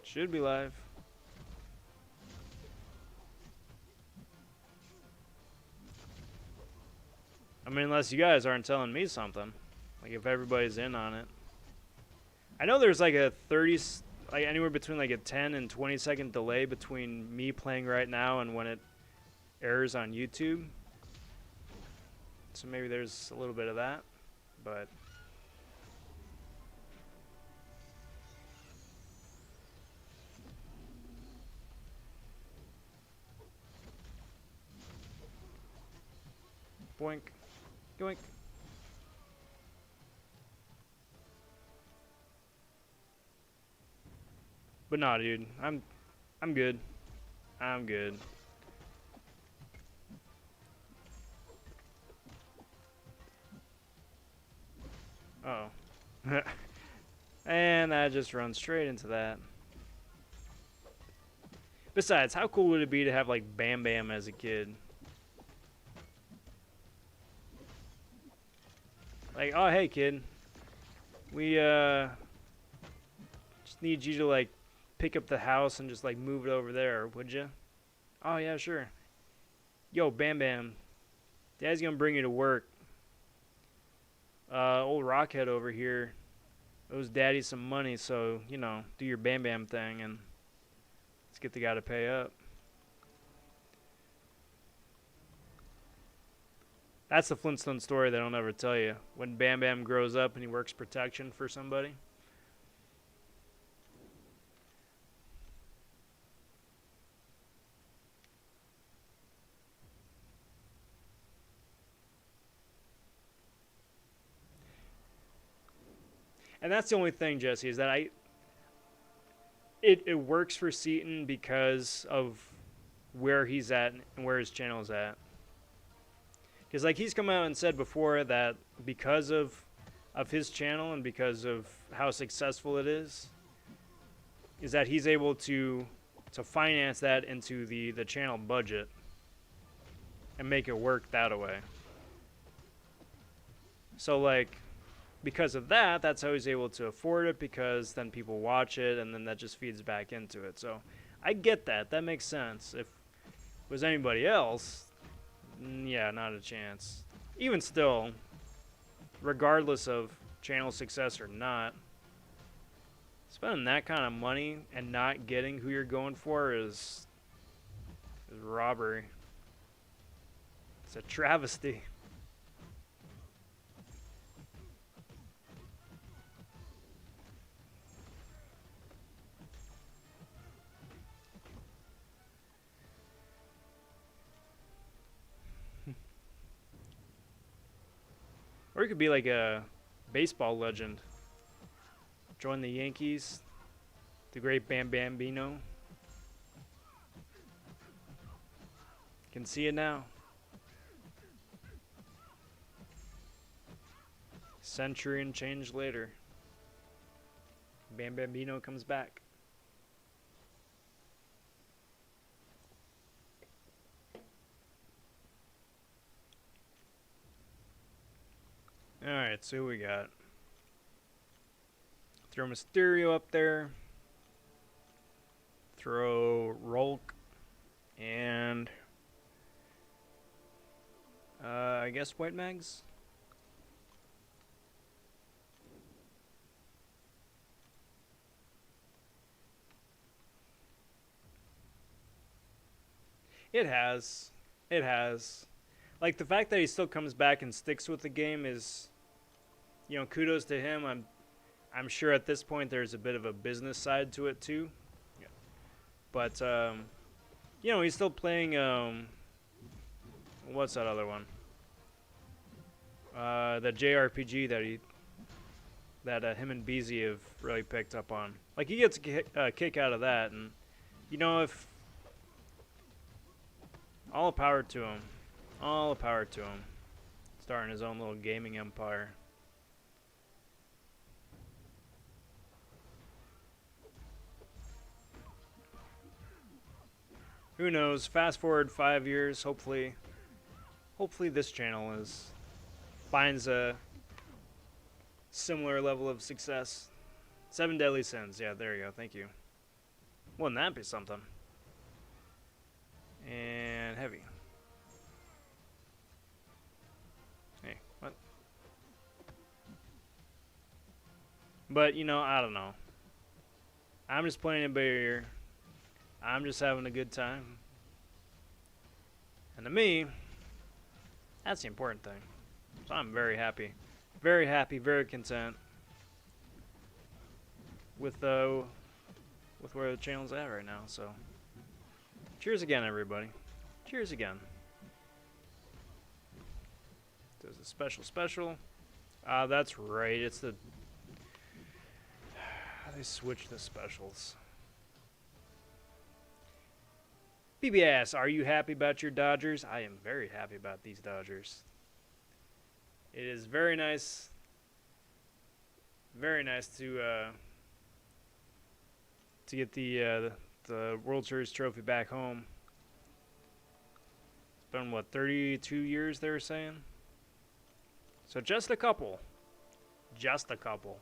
Should be live. I mean, unless you guys aren't telling me something. Like, if everybody's in on it. I know there's like a 30, like anywhere between like a 10 and 20 second delay between me playing right now and when it airs on YouTube. So maybe there's a little bit of that, but boink, yoink. But nah, dude, I'm good. I'm good. Uh oh. And that just runs straight into that. Besides, how cool would it be to have like Bam Bam as a kid? Like, oh hey kid, we just need you to like pick up the house and just like move it over there, would you? Oh yeah, sure. Yo, Bam Bam, Dad's gonna bring you to work. Old Rockhead over here owes Daddy some money, so, you know, do your Bam Bam thing and let's get the guy to pay up. That's the Flintstone story that I'll never tell you. When Bam Bam grows up and he works protection for somebody. And that's the only thing, Jesse, is that it works for Seaton because of where he's at and where his channel is at. Because like he's come out and said before that because of his channel and because of how successful it is that he's able to finance that into the channel budget and make it work that way. So like because of that, that's how he's able to afford it, because then people watch it and then that just feeds back into it. So I get that. That makes sense. If it was anybody else, yeah, not a chance. Even still, regardless of channel success or not, spending that kind of money and not getting who you're going for is robbery. It's a travesty. Or you could be like a baseball legend. Join the Yankees. The great Bam Bambino. Can see it now. Century and change later. Bam Bambino comes back. Alright, so who we got? Throw Mysterio up there. Throw Rolk. And I guess White Mags? It has. It has. Like, the fact that he still comes back and sticks with the game is, you know, kudos to him. I'm sure at this point there's a bit of a business side to it too. Yeah. But you know, he's still playing what's that other one? The JRPG that him and BZ have really picked up on. Like, he gets a kick out of that, and you know, if all the power to him. All the power to him. Starting his own little gaming empire. Who knows? Fast forward 5 years, hopefully this channel finds a similar level of success. 7 Deadly Sins. Yeah, there you go. Thank you. Wouldn't that be something? And heavy. Hey, what? But, you know, I don't know. I'm just playing it by ear. I'm just having a good time. And to me, that's the important thing. So I'm very happy. Very happy, very content with where the channel's at right now. So cheers again, everybody. Cheers again. There's a special. That's right. It's the they switched the specials. BBS, are you happy about your Dodgers? I am very happy about these Dodgers. It is very nice to get the World Series trophy back home. It's been, what, 32 years they were saying? So just a couple. Just a couple.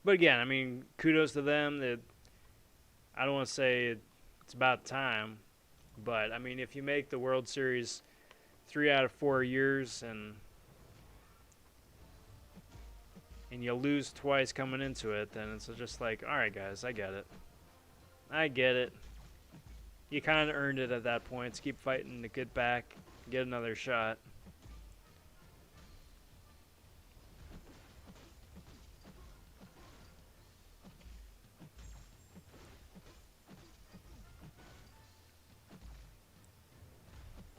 But again, I mean, kudos to them. That I don't want to say it's about time, but I mean, if you make the World Series 3 out of 4 years and you lose twice coming into it, then it's just like, all right, guys, I get it. I get it. You kind of earned it at that point. So keep fighting to get back, get another shot.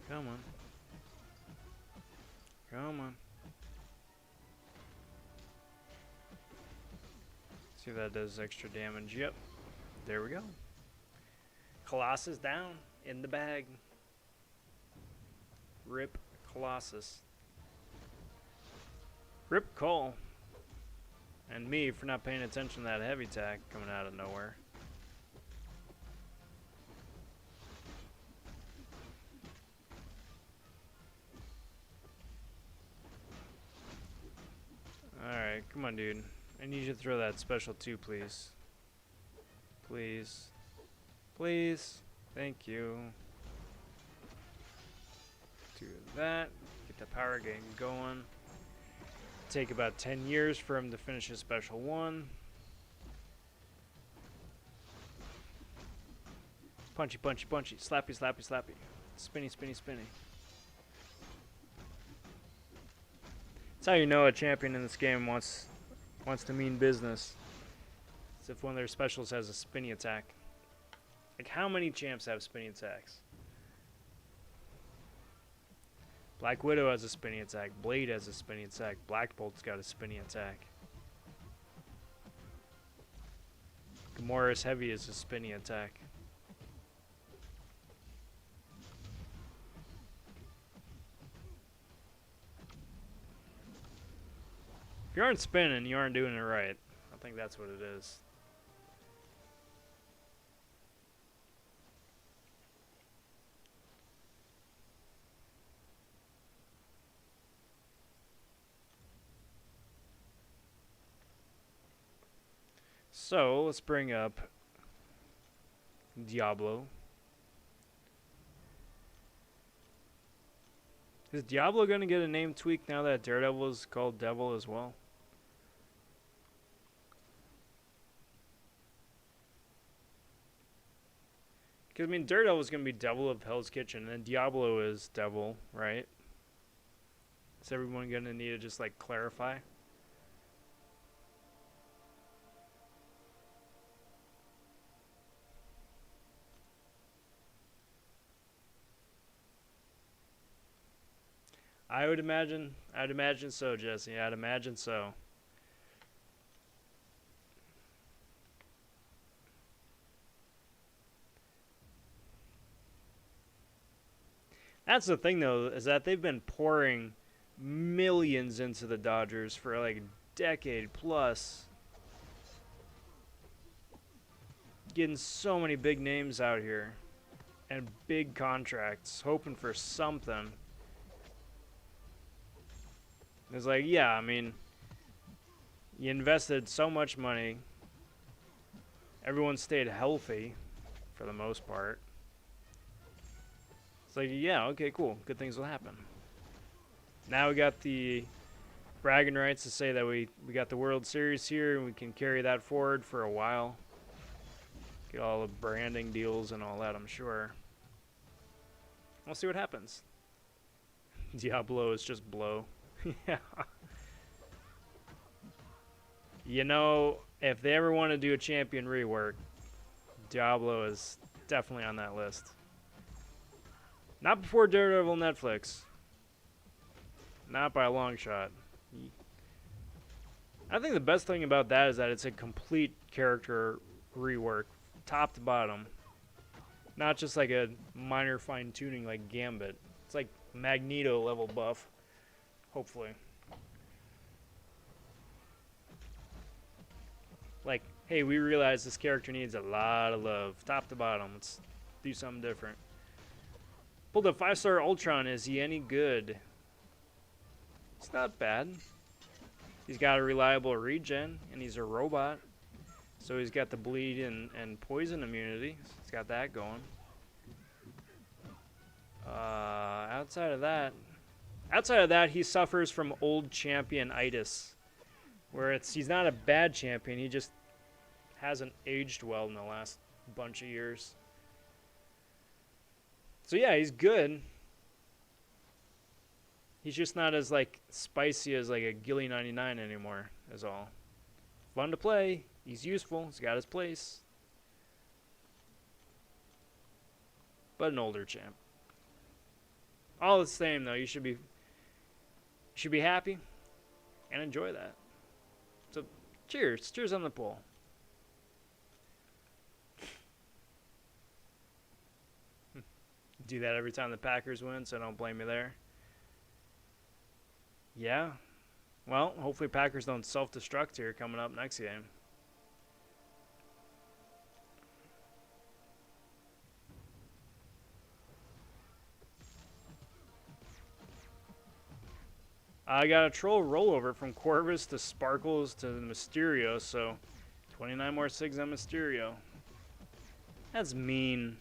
Come on. Come on. See if that does extra damage. Yep. There we go. Colossus down in the bag. Rip Colossus. Rip Cole. And me for not paying attention to that heavy attack coming out of nowhere. Alright, come on, dude. I need you to throw that special too, please. Please. Please. Thank you. Do that. Get the power getting going. Take about 10 years for him to finish his special one. Punchy, punchy, punchy. Slappy, slappy, slappy. Spinny, spinny, spinny. That's how you know a champion in this game wants to mean business. It's if one of their specials has a spinny attack. Like, how many champs have spinny attacks? Black Widow has a spinny attack. Blade has a spinny attack. Black Bolt's got a spinny attack. Gamora's Heavy is a spinny attack. If you aren't spinning, you aren't doing it right. I think that's what it is. So, let's bring up Diablo. Is Diablo going to get a name tweak now that Daredevil is called Devil as well? Because, I mean, Daredevil is going to be Devil of Hell's Kitchen, and Diablo is Devil, right? Is everyone going to need to just, like, clarify? I'd imagine so, Jesse. I'd imagine so. That's the thing, though, is that they've been pouring millions into the Dodgers for like a decade plus. Getting so many big names out here and big contracts, hoping for something. It's like, yeah, I mean, you invested so much money. Everyone stayed healthy for the most part. It's like, yeah, okay, cool. Good things will happen. Now we got the bragging rights to say that we got the World Series here and we can carry that forward for a while. Get all the branding deals and all that, I'm sure. We'll see what happens. Diablo is just blow. Yeah. You know, if they ever want to do a champion rework, Diablo is definitely on that list. Not before Daredevil Netflix. Not by a long shot. I think the best thing about that is that it's a complete character rework, top to bottom. Not just like a minor fine-tuning like Gambit. It's like Magneto level buff. Hopefully. Like, hey, we realize this character needs a lot of love. Top to bottom. Let's do something different. Pulled a 5-star Ultron. Is he any good? It's not bad. He's got a reliable regen, and he's a robot. So he's got the bleed and poison immunity. He's got that going. Outside of that, he suffers from old champion-itis, where he's not a bad champion, he just hasn't aged well in the last bunch of years. So yeah, he's good. He's just not as like spicy as like a Gilly 99 anymore, is all. Fun to play, he's useful, he's got his place. But an older champ. All the same though, you should be happy and enjoy that. So, cheers. Cheers on the poll. Do that every time the Packers win, so don't blame me there. Yeah. Well, hopefully Packers don't self-destruct here coming up next game. I got a troll rollover from Corvus to Sparkles to Mysterio, so 29 more SIGs on Mysterio. That's mean.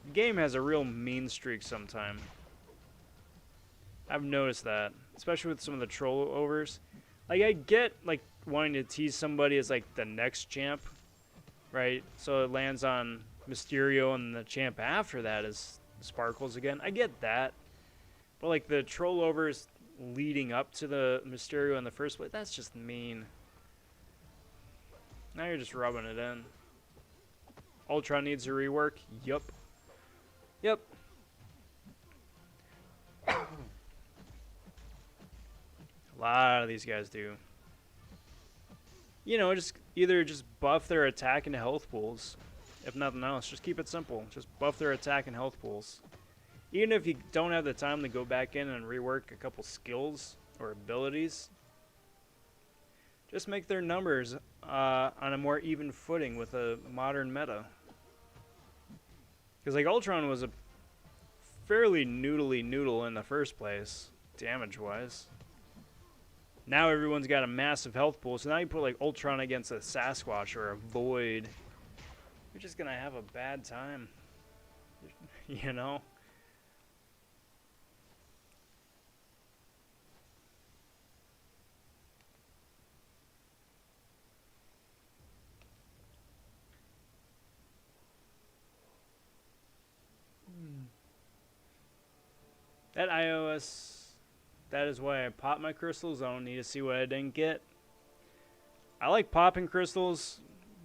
The game has a real mean streak sometime. I've noticed that, especially with some of the troll overs. Like, I get, like, wanting to tease somebody as, like, the next champ, right? So it lands on Mysterio, and the champ after that is Sparkles again. I get that. But, like, the troll overs leading up to the Mysterio in the first place, that's just mean. Now you're just rubbing it in. Ultron needs a rework. Yup. Yep. A lot of these guys do. You know, just either just buff their attack and health pools. If nothing else, just keep it simple. Just buff their attack and health pools. Even if you don't have the time to go back in and rework a couple skills or abilities, just make their numbers on a more even footing with a modern meta. Because, like, Ultron was a fairly noodle in the first place, damage-wise. Now everyone's got a massive health pool, so now you put, like, Ultron against a Sasquatch or a Void. You're just gonna have a bad time. You know? That iOS, that is why I pop my crystals. I don't need to see what I didn't get. I like popping crystals,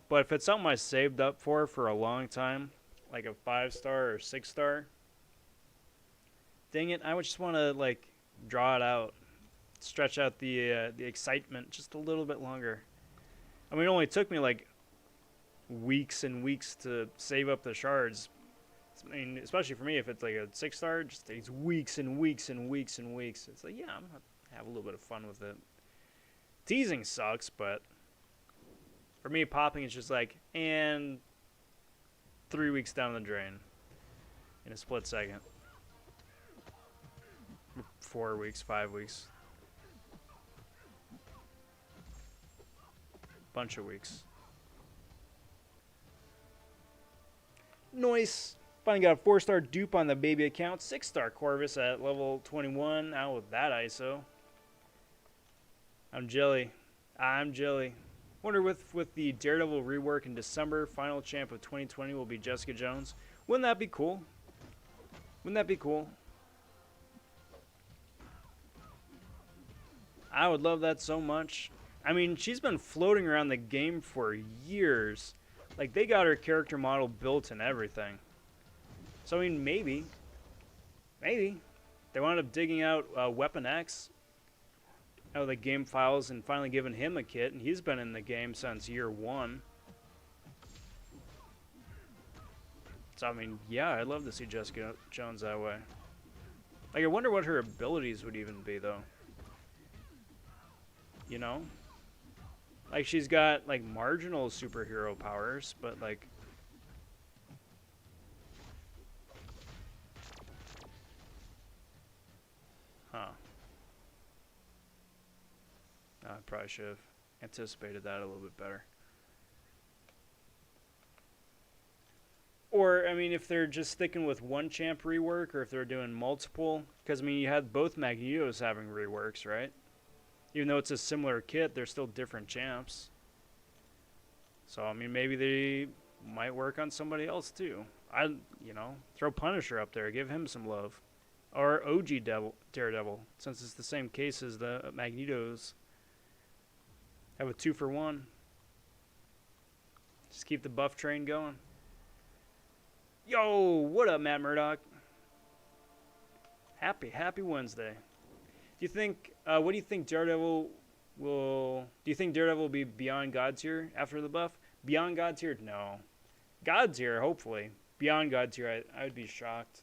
but if it's something I saved up for a long time, like a 5-star or 6-star, dang it, I would just want to, like, draw it out, stretch out the excitement just a little bit longer. I mean, it only took me, like, weeks and weeks to save up the shards. I mean, especially for me, if it's like a 6-star, it just takes weeks and weeks and weeks and weeks. It's like, yeah, I'm gonna have a little bit of fun with it. Teasing sucks, but for me, popping is just like, and 3 weeks down the drain in a split second. 4 weeks, 5 weeks. Bunch of weeks. Nice. Finally got a 4-star dupe on the baby account. 6-star Corvus at level 21. Out with that ISO. I'm jelly. I'm jelly. Wonder with the Daredevil rework in December, final champ of 2020 will be Jessica Jones. Wouldn't that be cool? Wouldn't that be cool? I would love that so much. I mean, she's been floating around the game for years. Like, they got her character model built and everything. So, I mean, maybe they wound up digging out Weapon X out of the game files and finally giving him a kit, and he's been in the game since year 1. So, I mean, yeah, I'd love to see Jessica Jones that way. Like, I wonder what her abilities would even be, though. You know? Like, she's got, like, marginal superhero powers, but, like... Huh. I probably should have anticipated that a little bit better. Or, I mean, if they're just sticking with one champ rework, or if they're doing multiple. Because, I mean, you had both Magnetos having reworks, right? Even though it's a similar kit, they're still different champs. So, I mean, maybe they might work on somebody else, too. You know, throw Punisher up there. Give him some love. Or OG Daredevil, since it's the same case as the Magnetos. Have a 2-for-1. Just keep the buff train going. Yo, what up, Matt Murdoch? Happy Wednesday. Do you think, what do you think Daredevil will, do you think Daredevil will be beyond God tier after the buff? Beyond God tier? No. God tier, hopefully. Beyond God tier, I would be shocked.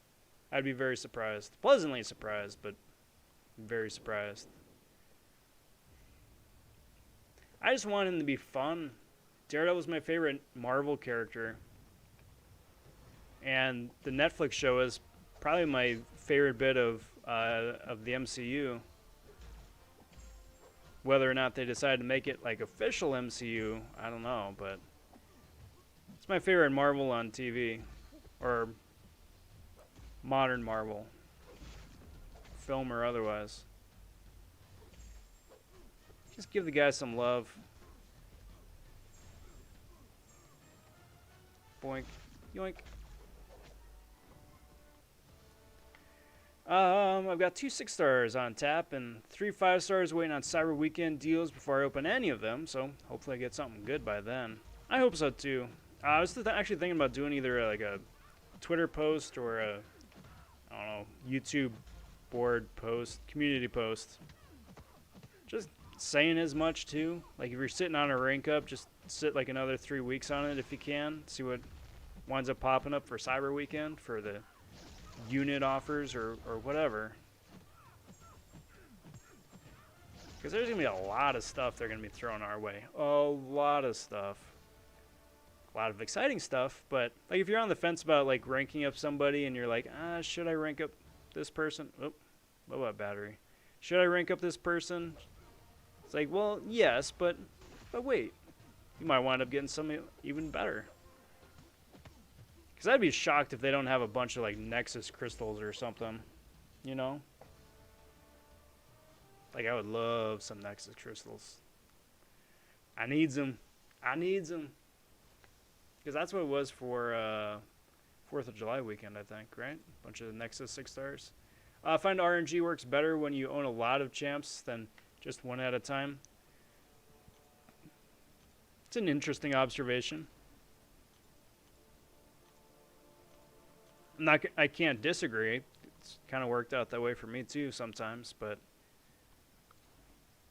I'd be very surprised. Pleasantly surprised, but very surprised. I just want him to be fun. Daredevil's my favorite Marvel character. And the Netflix show is probably my favorite bit of the MCU. Whether or not they decide to make it like official MCU, I don't know, but it's my favorite Marvel on TV, or modern Marvel, film or otherwise. Just give the guy some love. Boink. Yoink. I've got 2 6-stars on tap and 3 5-stars waiting on Cyber Weekend deals before I open any of them, so hopefully I get something good by then. I hope so too. I was actually thinking about doing either like a Twitter post or a, I don't know, YouTube board post, community post. Just saying as much too. Like if you're sitting on a rank up, just sit like another 3 weeks on it if you can. See what winds up popping up for Cyber Weekend for the unit offers or whatever. Because there's going to be a lot of stuff they're going to be throwing our way. A lot of stuff. A lot of exciting stuff, but like if you're on the fence about like ranking up somebody and you're like, should I rank up this person? Oh, what about battery? Should I rank up this person? It's like, well, yes, but wait. You might wind up getting something even better. Because I'd be shocked if they don't have a bunch of like Nexus crystals or something, you know? Like I would love some Nexus crystals. I needs them. I needs them. Because that's what it was for 4th of July weekend, I think, right? Bunch of Nexus 6-stars. I find RNG works better when you own a lot of champs than just one at a time. It's an interesting observation. I can't disagree. It's kind of worked out that way for me too sometimes, but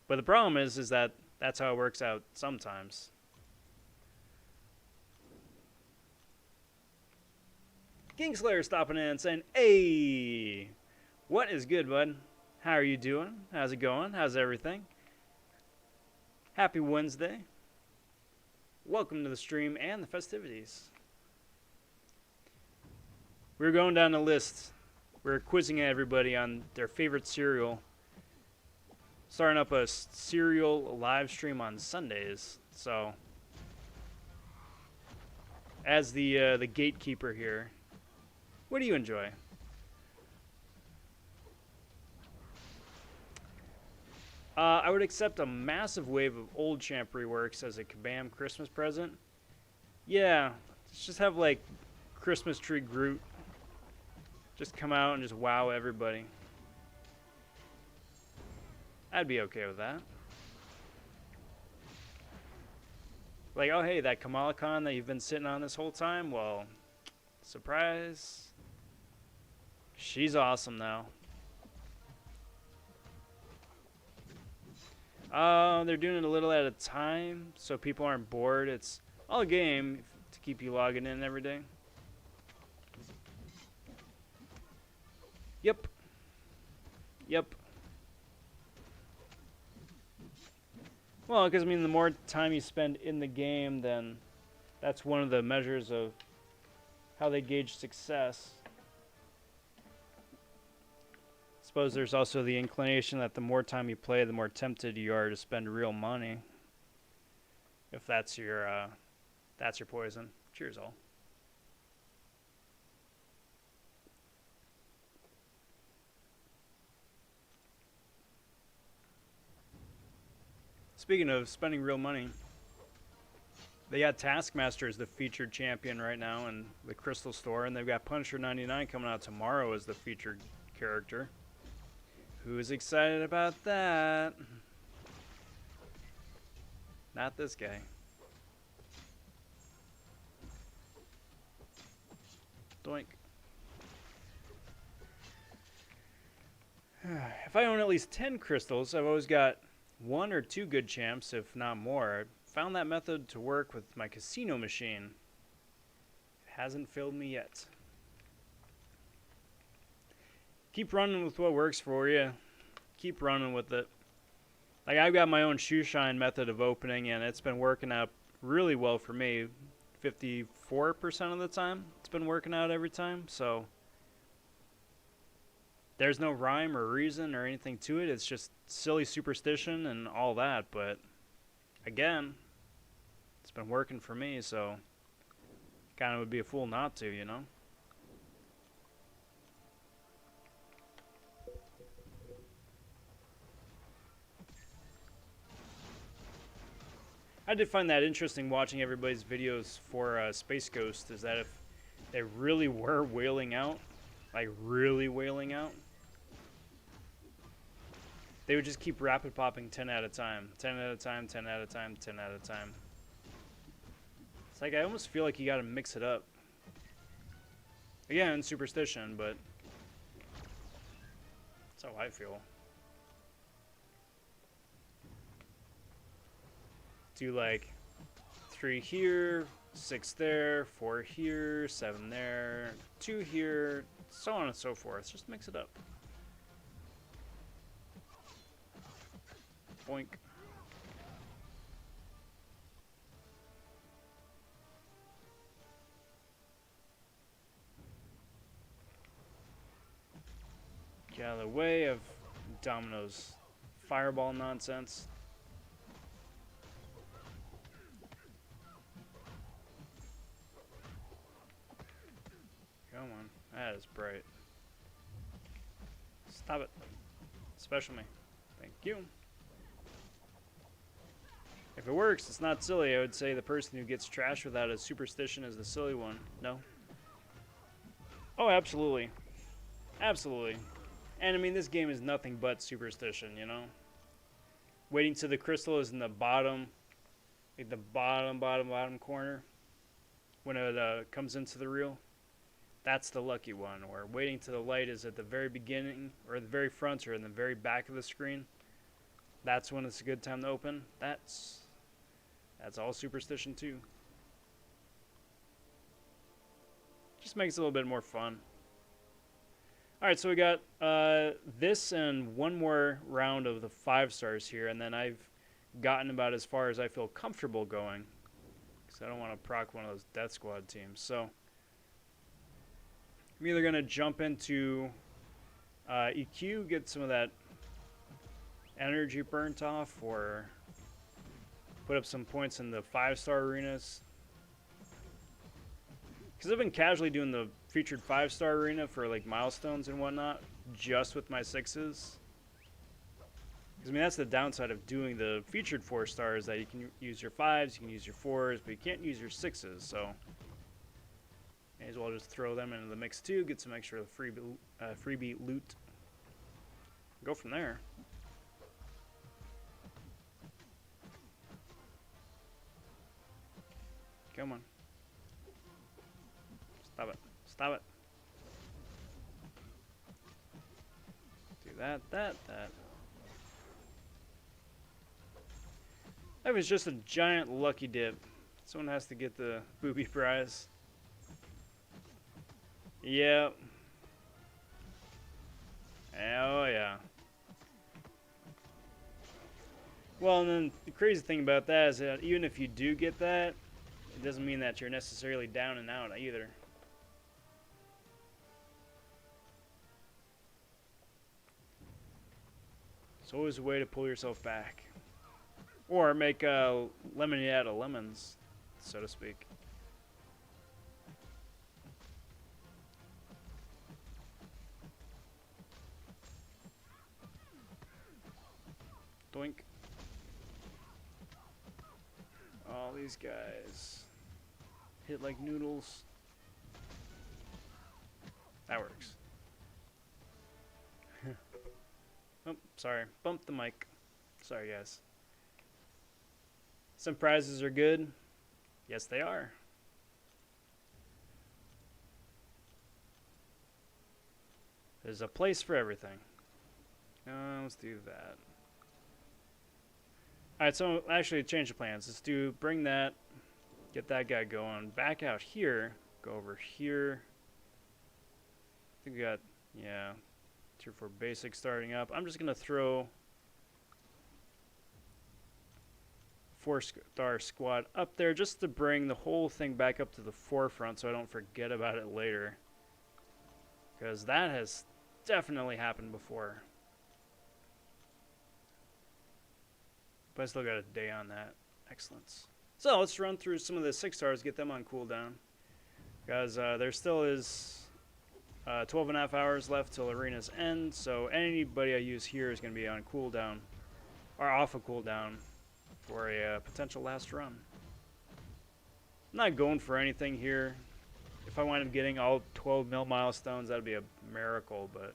the problem is that that's how it works out sometimes. Kingslayer stopping in and saying, "Hey, what is good, bud? How are you doing? How's it going? How's everything? Happy Wednesday. Welcome to the stream and the festivities." We're going down the list. We're quizzing everybody on their favorite cereal. Starting up a cereal live stream on Sundays. So, as the gatekeeper here, what do you enjoy? I would accept a massive wave of old champ reworks as a Kabam Christmas present. Yeah, let's just have like Christmas tree Groot just come out and just wow everybody. I'd be okay with that. Like, oh hey, that Kamala Khan that you've been sitting on this whole time, well, surprise. She's awesome now. They're doing it a little at a time, so people aren't bored. It's all game to keep you logging in every day. Yep. Yep. Well, because, I mean, the more time you spend in the game, then that's one of the measures of how they gauge success. I suppose there's also the inclination that the more time you play, the more tempted you are to spend real money. If that's your poison. Cheers, all. Speaking of spending real money, they got Taskmaster as the featured champion right now in the Crystal Store, and they've got Punisher 99 coming out tomorrow as the featured character. Who's excited about that? Not this guy. Doink. If I own at least 10 crystals, I've always got 1 or 2 good champs, if not more. I found that method to work with my casino machine. It hasn't failed me yet. Keep running with what works for you. Keep running with it. Like, I've got my own shoe shine method of opening, and it's been working out really well for me. 54% of the time, it's been working out every time. So, there's no rhyme or reason or anything to it. It's just silly superstition and all that. But again, it's been working for me, so kind of would be a fool not to, you know? I did find that interesting watching everybody's videos for Space Ghost, is that if they really were wailing out, like really wailing out, they would just keep rapid popping 10 at a time, 10 at a time, 10 at a time, 10 at a time. It's like I almost feel like you gotta mix it up. Again, superstition, but that's how I feel. Do like 3 here, 6 there, 4 here, 7 there, 2 here, so on and so forth. Just mix it up. Boink. Get out of the way of Domino's fireball nonsense. Come on, that is bright. Stop it. Special me. Thank you. If it works, it's not silly. I would say the person who gets trashed without a superstition is the silly one. No? Oh, absolutely. Absolutely. And I mean, this game is nothing but superstition, you know? Waiting till the crystal is in the bottom, like the bottom corner when it comes into the reel. That's the lucky one. Or waiting till the light is at the very beginning, or the very front, or in the very back of the screen. That's when it's a good time to open. That's all superstition too. Just makes it a little bit more fun. Alright, so we got this and one more round of the 5 stars here, and then I've gotten about as far as I feel comfortable going, because I don't want to proc one of those Death Squad teams. So I'm either going to jump into EQ, get some of that energy burnt off, or put up some points in the 5-star arenas. Because I've been casually doing the featured 5-star arena for like milestones and whatnot, just with my 6s. Because I mean, that's the downside of doing the featured 4 stars, that you can use your 5s, you can use your 4s, but you can't use your 6s. So may as well just throw them into the mix too, get some extra freebie loot. Go from there. Come on. Stop it. Stop it. Do that. That was just a giant lucky dip. Someone has to get the booby prize. Yep. Oh, yeah. Well, and then the crazy thing about that is that even if you do get that, it doesn't mean that you're necessarily down and out either. It's always a way to pull yourself back. Or make a lemonade out of lemons, so to speak. Doink. All these guys hit like noodles. That works. Oh, sorry. Bumped the mic. Sorry, guys. Some prizes are good. Yes, they are. There's a place for everything. Let's do that. Alright, so actually change the plans. Let's bring that, get that guy going. Back out here, go over here. I think we got, yeah, 2 or 4 basics starting up. I'm just going to throw 4-star squad up there just to bring the whole thing back up to the forefront so I don't forget about it later. Because that has definitely happened before. But I still got a day on that. Excellence. So let's run through some of the 6 stars, get them on cooldown. Guys, there still is 12 and a half hours left till arenas end, so anybody I use here is going to be on cooldown, or off of cooldown, for a potential last run. I'm not going for anything here. If I wind up getting all 12 mil milestones, that'd be a miracle, but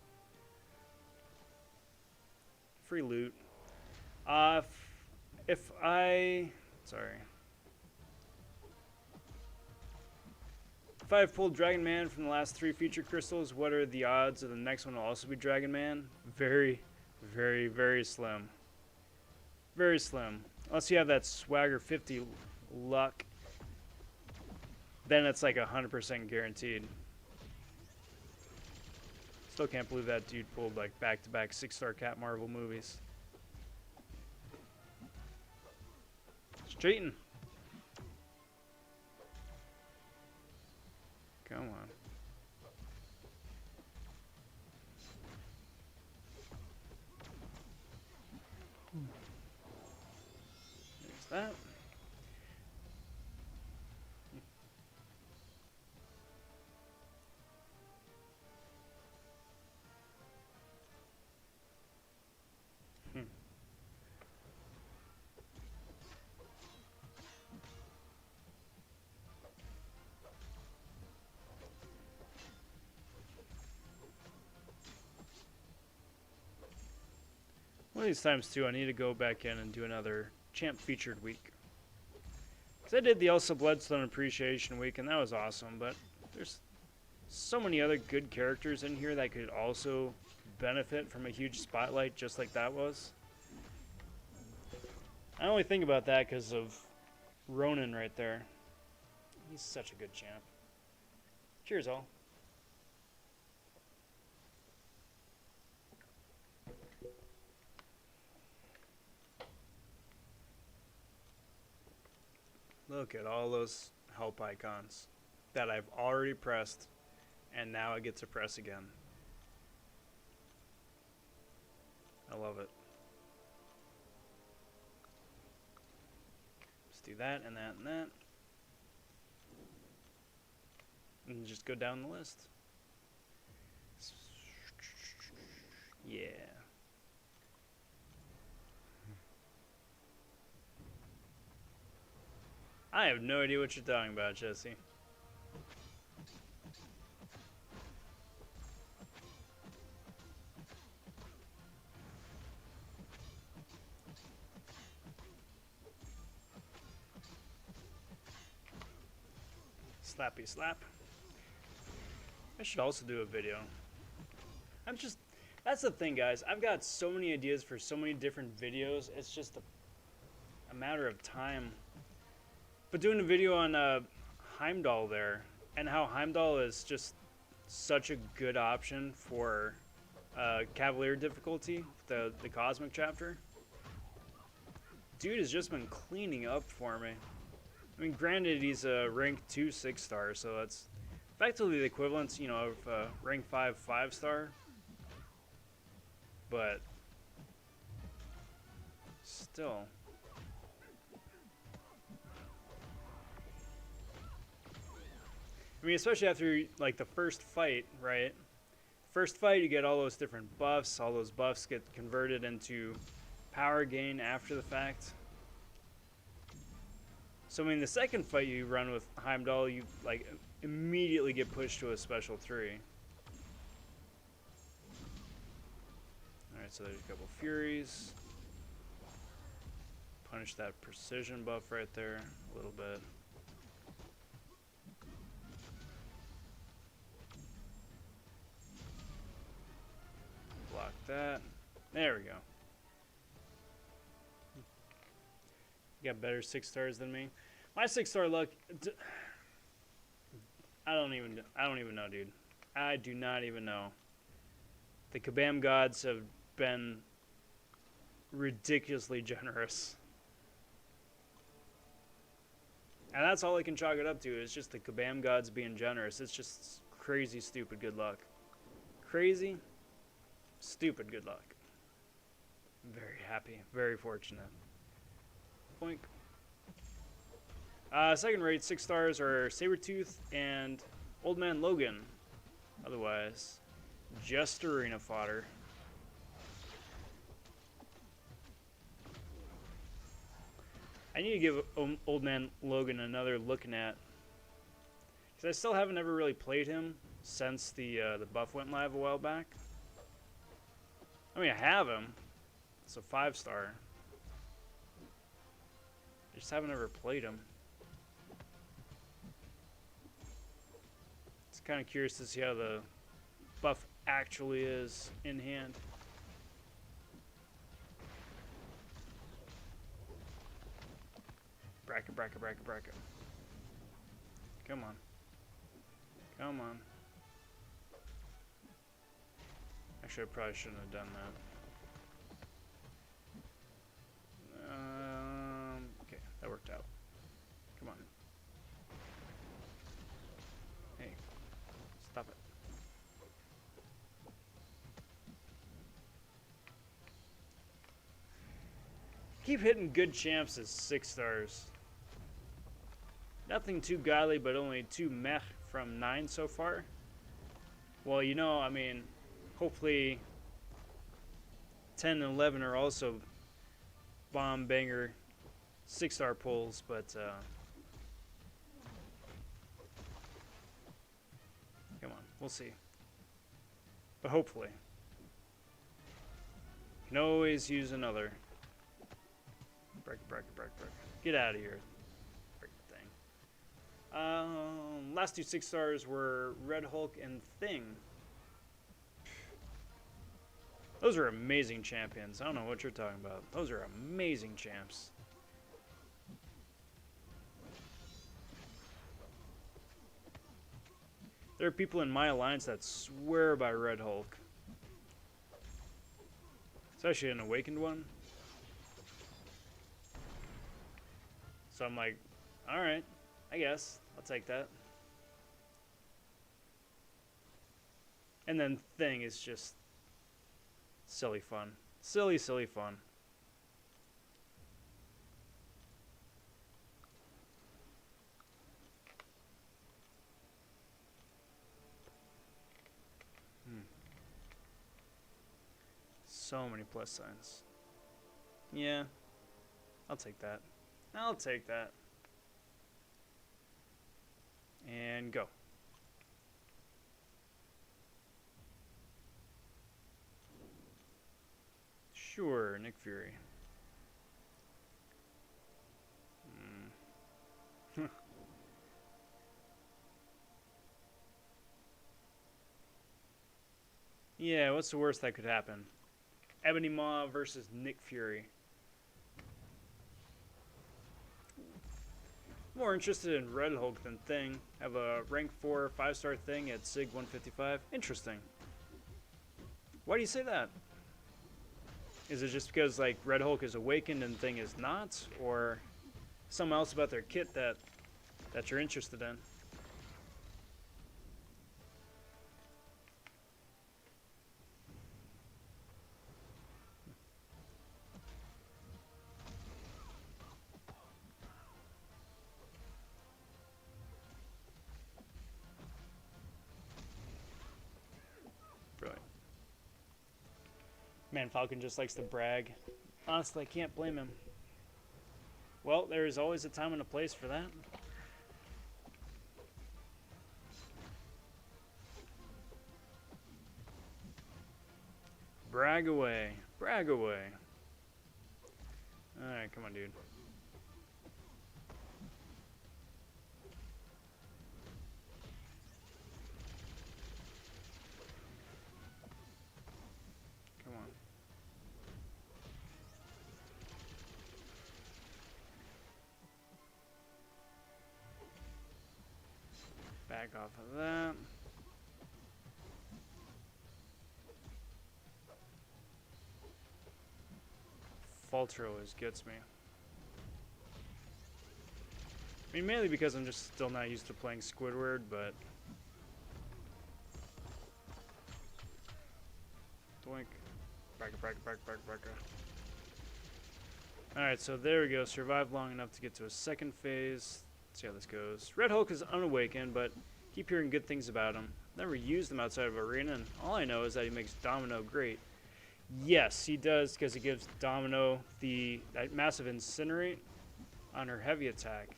free loot. If I have pulled Dragon Man from the last 3 feature crystals, what are the odds of the next one will also be Dragon Man? Very, very, very slim. Very slim. Unless you have that Swagger 50 luck, then it's like 100% guaranteed. Still can't believe that dude pulled like back-to-back 6-star Cat Marvel movies. It's cheating. Come on. There's that. One of these times, too, I need to go back in and do another champ featured week. Because I did the Elsa Bloodstone Appreciation Week, and that was awesome, but there's so many other good characters in here that could also benefit from a huge spotlight just like that was. I only think about that because of Ronan right there. He's such a good champ. Cheers, all. Look at all those help icons that I've already pressed, and now I get to press again. I love it. Let's do that and that and that. And just go down the list. Yeah. I have no idea what you're talking about, Jesse. Slappy slap. I should also do a video. That's the thing, guys. I've got so many ideas for so many different videos. It's just a matter of time. But doing a video on Heimdall there, and how Heimdall is just such a good option for Cavalier difficulty, the Cosmic chapter. Dude has just been cleaning up for me. I mean, granted, he's a rank 2 6-star, so that's effectively the equivalent, you know, of rank 5 5-star. But still. I mean, especially after, like, the first fight, right? First fight, you get all those different buffs. All those buffs get converted into power gain after the fact. So, I mean, the second fight you run with Heimdall, you, like, immediately get pushed to a special 3. Alright, so there's a couple Furies. Punish that precision buff right there a little bit. Block that. There we go. You got better 6-stars than me. My 6-star luck, I don't even know, dude. I do not even know. The Kabam gods have been ridiculously generous. And that's all I can chalk it up to, is just the Kabam gods being generous. It's just crazy stupid good luck. Crazy Stupid good luck. Very happy. Very fortunate. Boink. Second rate 6 stars are Sabretooth and Old Man Logan. Otherwise, just arena fodder. I need to give Old Man Logan another looking at, because I still haven't ever really played him since the buff went live a while back. I mean, I have him. It's a 5-star. I just haven't ever played him. It's kind of curious to see how the buff actually is in hand. Bracket, bracket, bracket, bracket. Come on. Come on. Actually, I probably shouldn't have done that. Okay, that worked out. Come on. Hey, stop it. Keep hitting good champs as 6 stars. Nothing too godly, but only 2 meh from 9 so far. Well, you know, I mean, hopefully 10 and 11 are also bomb banger 6-star pulls, but come on, we'll see. But hopefully. Can always use another. Break, break, break, break. Get out of here. Break the thing. Last 2 6 stars were Red Hulk and Thing. Those are amazing champions. I don't know what you're talking about. Those are amazing champs. There are people in my alliance that swear by Red Hulk. It's actually an awakened one. So I'm like, alright, I guess. I'll take that. And then Thing is just silly fun. Silly, silly fun. So many plus signs. Yeah, I'll take that. I'll take that. And go. Sure, Nick Fury. Yeah, what's the worst that could happen? Ebony Maw versus Nick Fury. More interested in Red Hulk than Thing. Have a rank 4 5-star Thing at Sig 155. Interesting. Why do you say that? Is it just because like Red Hulk is awakened and Thing is not, or something else about their kit that you're interested in? Brilliant. Man, Falcon just likes to brag. Honestly, I can't blame him. Well, there is always a time and a place for that. Brag away. Brag away. Alright, come on, dude. Come on. Back off of that. Falter always gets me. I mean, mainly because I'm just still not used to playing Squidward, but... Doink. Bracket. Alright, so there we go. Survived long enough to get to a second phase. Let's see how this goes. Red Hulk is unawakened, but keep hearing good things about him. Never used him outside of Arena, and all I know is that he makes Domino great. Yes, he does, because he gives Domino that massive Incinerate on her heavy attack.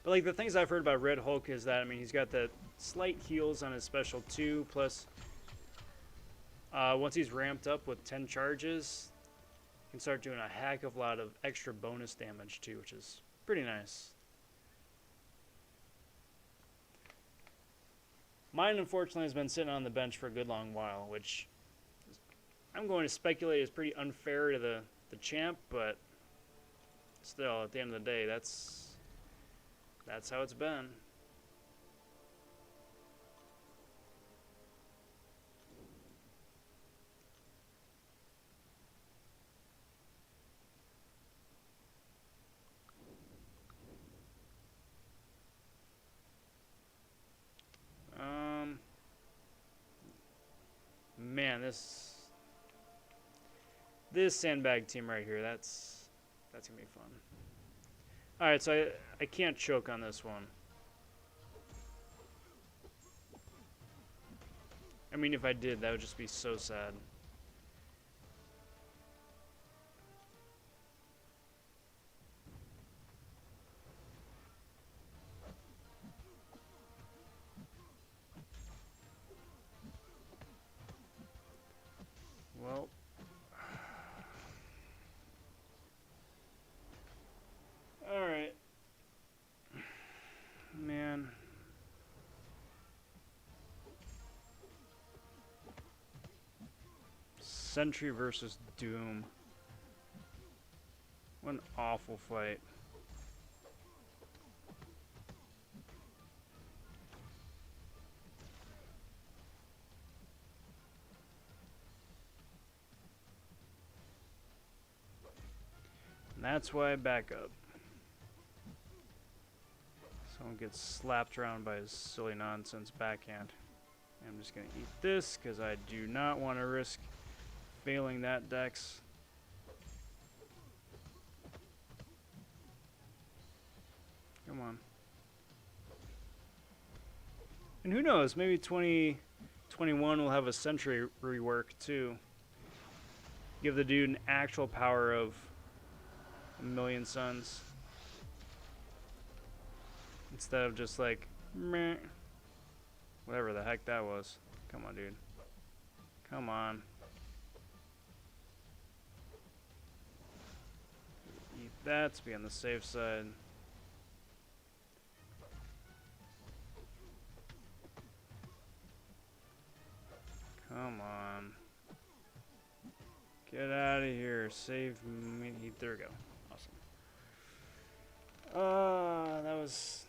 But like the things I've heard about Red Hulk is that, I mean, he's got the slight heals on his special 2, plus once he's ramped up with 10 charges, he can start doing a heck of a lot of extra bonus damage too, which is pretty nice. Mine, unfortunately, has been sitting on the bench for a good long while, which I'm going to speculate is pretty unfair to the champ, but still, at the end of the day, that's how it's been. Man, this sandbag team right here, that's gonna be fun. All right, so I can't choke on this one. I mean, if I did, that would just be so sad. Well, all right, man. Sentry versus Doom. What an awful fight. And that's why I back up. Someone gets slapped around by his silly nonsense backhand. I'm just going to eat this because I do not want to risk failing that dex. Come on. And who knows, maybe 2021 will have a Sentry rework too. Give the dude an actual power of a million suns. Instead of just like, meh. Whatever the heck that was. Come on, dude. Come on. Eat that to be on the safe side. Come on. Get out of here. Save me. There we go. Awesome. That was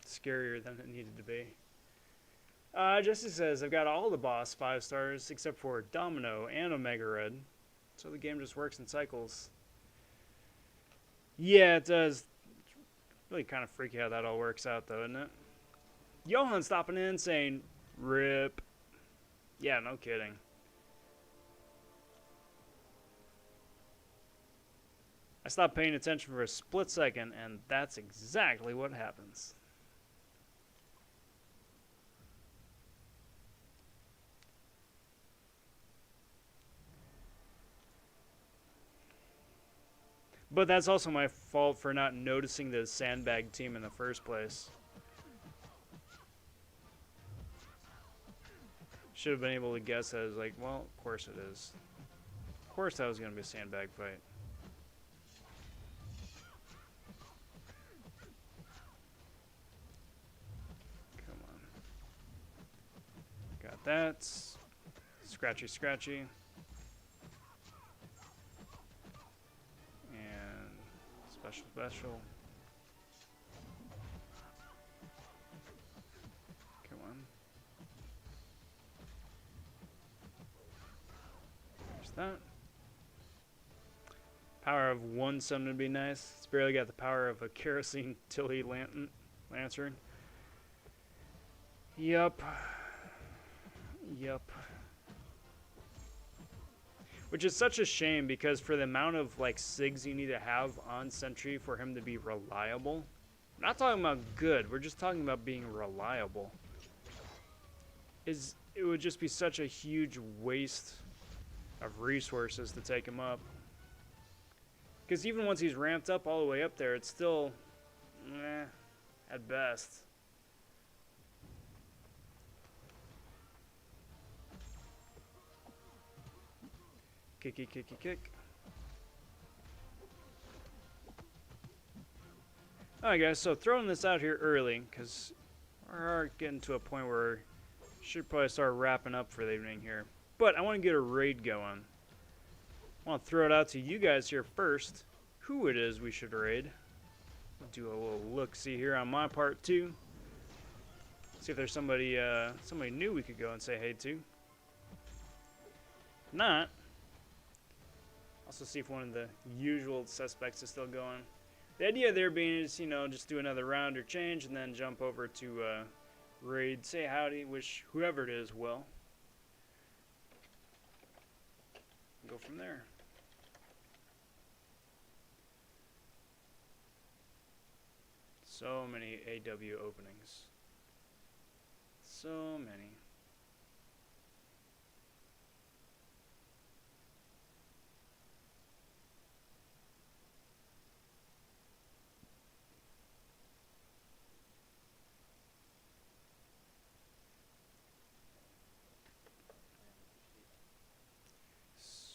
scarier than it needed to be. Jesse says, I've got all the boss 5 stars except for Domino and Omega Red. So the game just works in cycles. Yeah, it does. It's really kind of freaky how that all works out, though, isn't it? Johan stopping in saying, RIP. Yeah, no kidding. I stopped paying attention for a split second, and that's exactly what happens. But that's also my fault for not noticing the sandbag team in the first place. Should have been able to guess that. I was like, well, of course it is. Of course that was going to be a sandbag fight. Come on. Got that. Scratchy, scratchy. Special, special. Come on. There's that. Power of 1 summon would be nice. It's barely got the power of a kerosene Tilly Lantern. Yup. Yup. Which is such a shame because for the amount of like SIGs you need to have on Sentry for him to be reliable. I'm not talking about good, we're just talking about being reliable. It would just be such a huge waste of resources to take him up. Because even once he's ramped up all the way up there, it's still at best. Kicky, kicky, kick. Alright guys, so throwing this out here early, because we're getting to a point where we should probably start wrapping up for the evening here. But I want to get a raid going. I want to throw it out to you guys here first, who it is we should raid. I'll do a little look-see here on my part too. See if there's somebody new we could go and say hey to. If not, also see if one of the usual suspects is still going. The idea there being is, you know, just do another round or change and then jump over to raid, say howdy, wish whoever it is well. Go from there. So many AW openings. So many.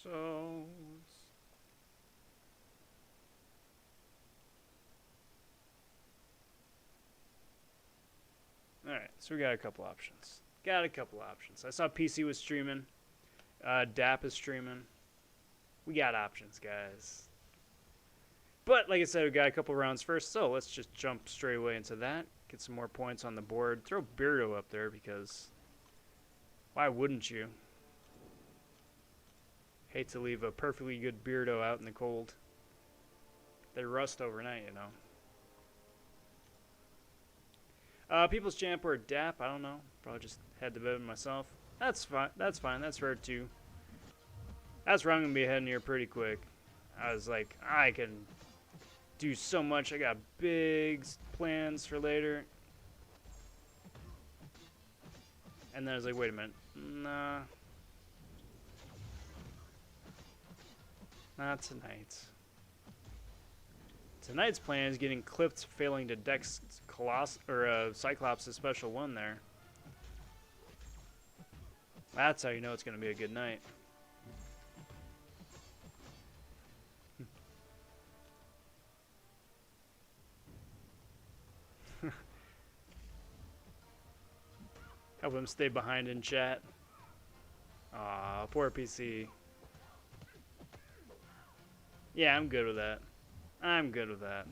So alright, so we got a couple options. I saw PC was streaming. DAP is streaming. We got options, guys. But, like I said, we got a couple rounds first, so let's just jump straight away into that. Get some more points on the board. Throw Beardo up there, because why wouldn't you? Hate to leave a perfectly good Beardo out in the cold. They rust overnight, you know. People's Champ or DAP, I don't know. Probably just had to vote myself. That's fine. That's fine. That's fair too. That's where I'm gonna be heading here pretty quick. I was like, I can do so much. I got big plans for later. And then I was like, wait a minute. Nah. Not tonight. Tonight's plan is getting clipped, failing to Dex Cyclops' special one there. That's how you know it's going to be a good night. Help him stay behind in chat. Aw, poor PC. Yeah, I'm good with that. I'm good with that.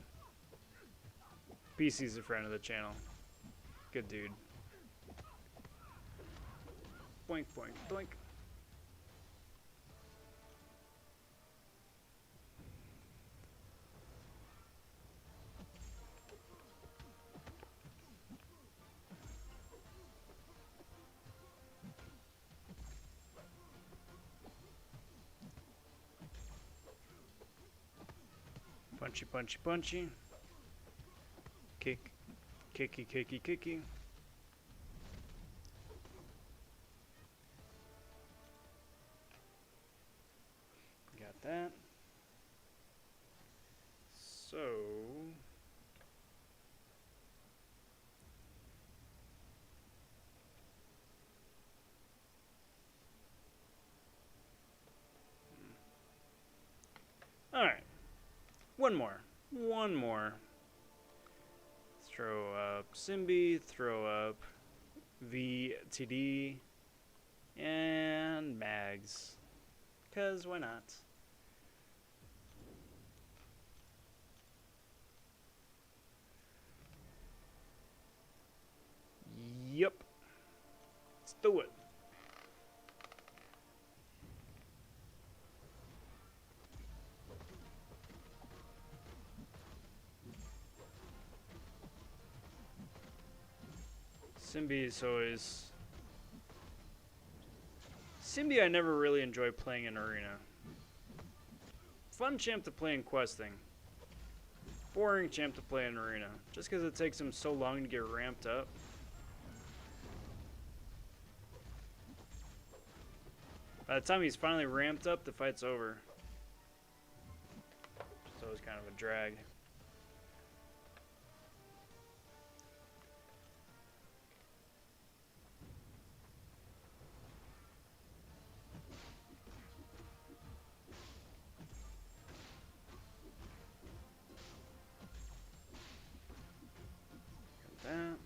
PC's a friend of the channel. Good dude. Boink, boink, boink. Punchy, punchy, punchy. Kick. Kicky, kicky, kicky. Got that. So... Alright. One more. Let's throw up Simbi, throw up VTD, and Mags. 'Cause why not? Yep. Let's do it. Simbi is always... Simbi I never really enjoy playing in Arena. Fun champ to play in questing. Boring champ to play in arena. Just because it takes him so long to get ramped up. By the time he's finally ramped up, the fight's over. So it's kind of a drag. That.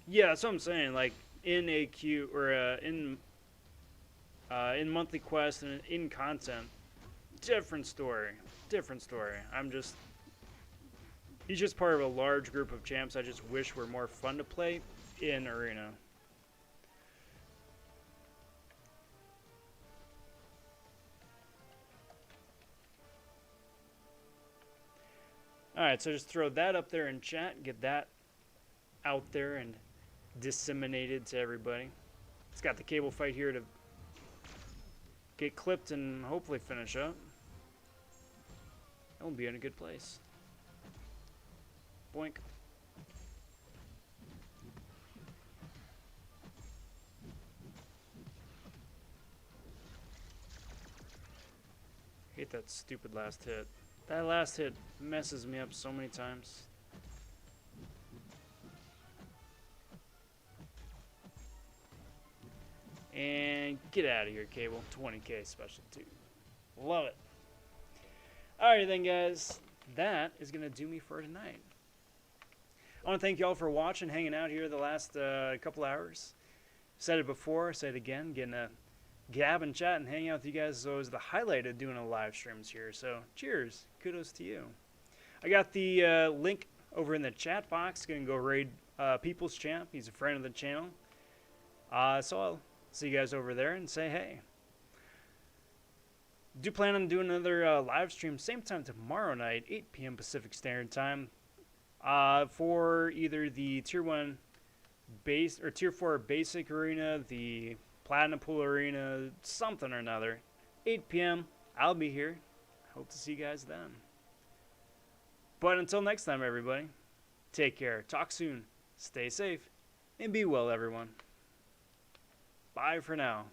Yeah, that's what I'm saying. Like in AQ or in monthly quest and in content, different story. Different story. He's just part of a large group of champs I just wish were more fun to play in arena. Alright, so just throw that up there in chat, get that out there and disseminated to everybody. It's got the cable fight here to get clipped and hopefully finish up. That will be in a good place. Boink. Hate that stupid last hit. That last hit messes me up so many times. And get out of here, cable. 20k special too. Love it. Alright then, guys. That is going to do me for tonight. I want to thank y'all for watching, hanging out here the last couple hours. Said it before, say it again. Getting a gab and chat and hang out with you guys is always the highlight of doing a live streams here. So cheers. Kudos to you. I got the link over in the chat box. Going to go raid People's Champ. He's a friend of the channel. So I'll see you guys over there and say hey. Do plan on doing another live stream same time tomorrow night, 8 p.m. Pacific Standard Time, for either the Tier 1 base or Tier 4 Basic Arena, the Platinum Pool Arena, something or another. 8 p.m. I'll be here. Hope to see you guys then. But until next time, everybody, take care. Talk soon. Stay safe. And be well, everyone. Bye for now.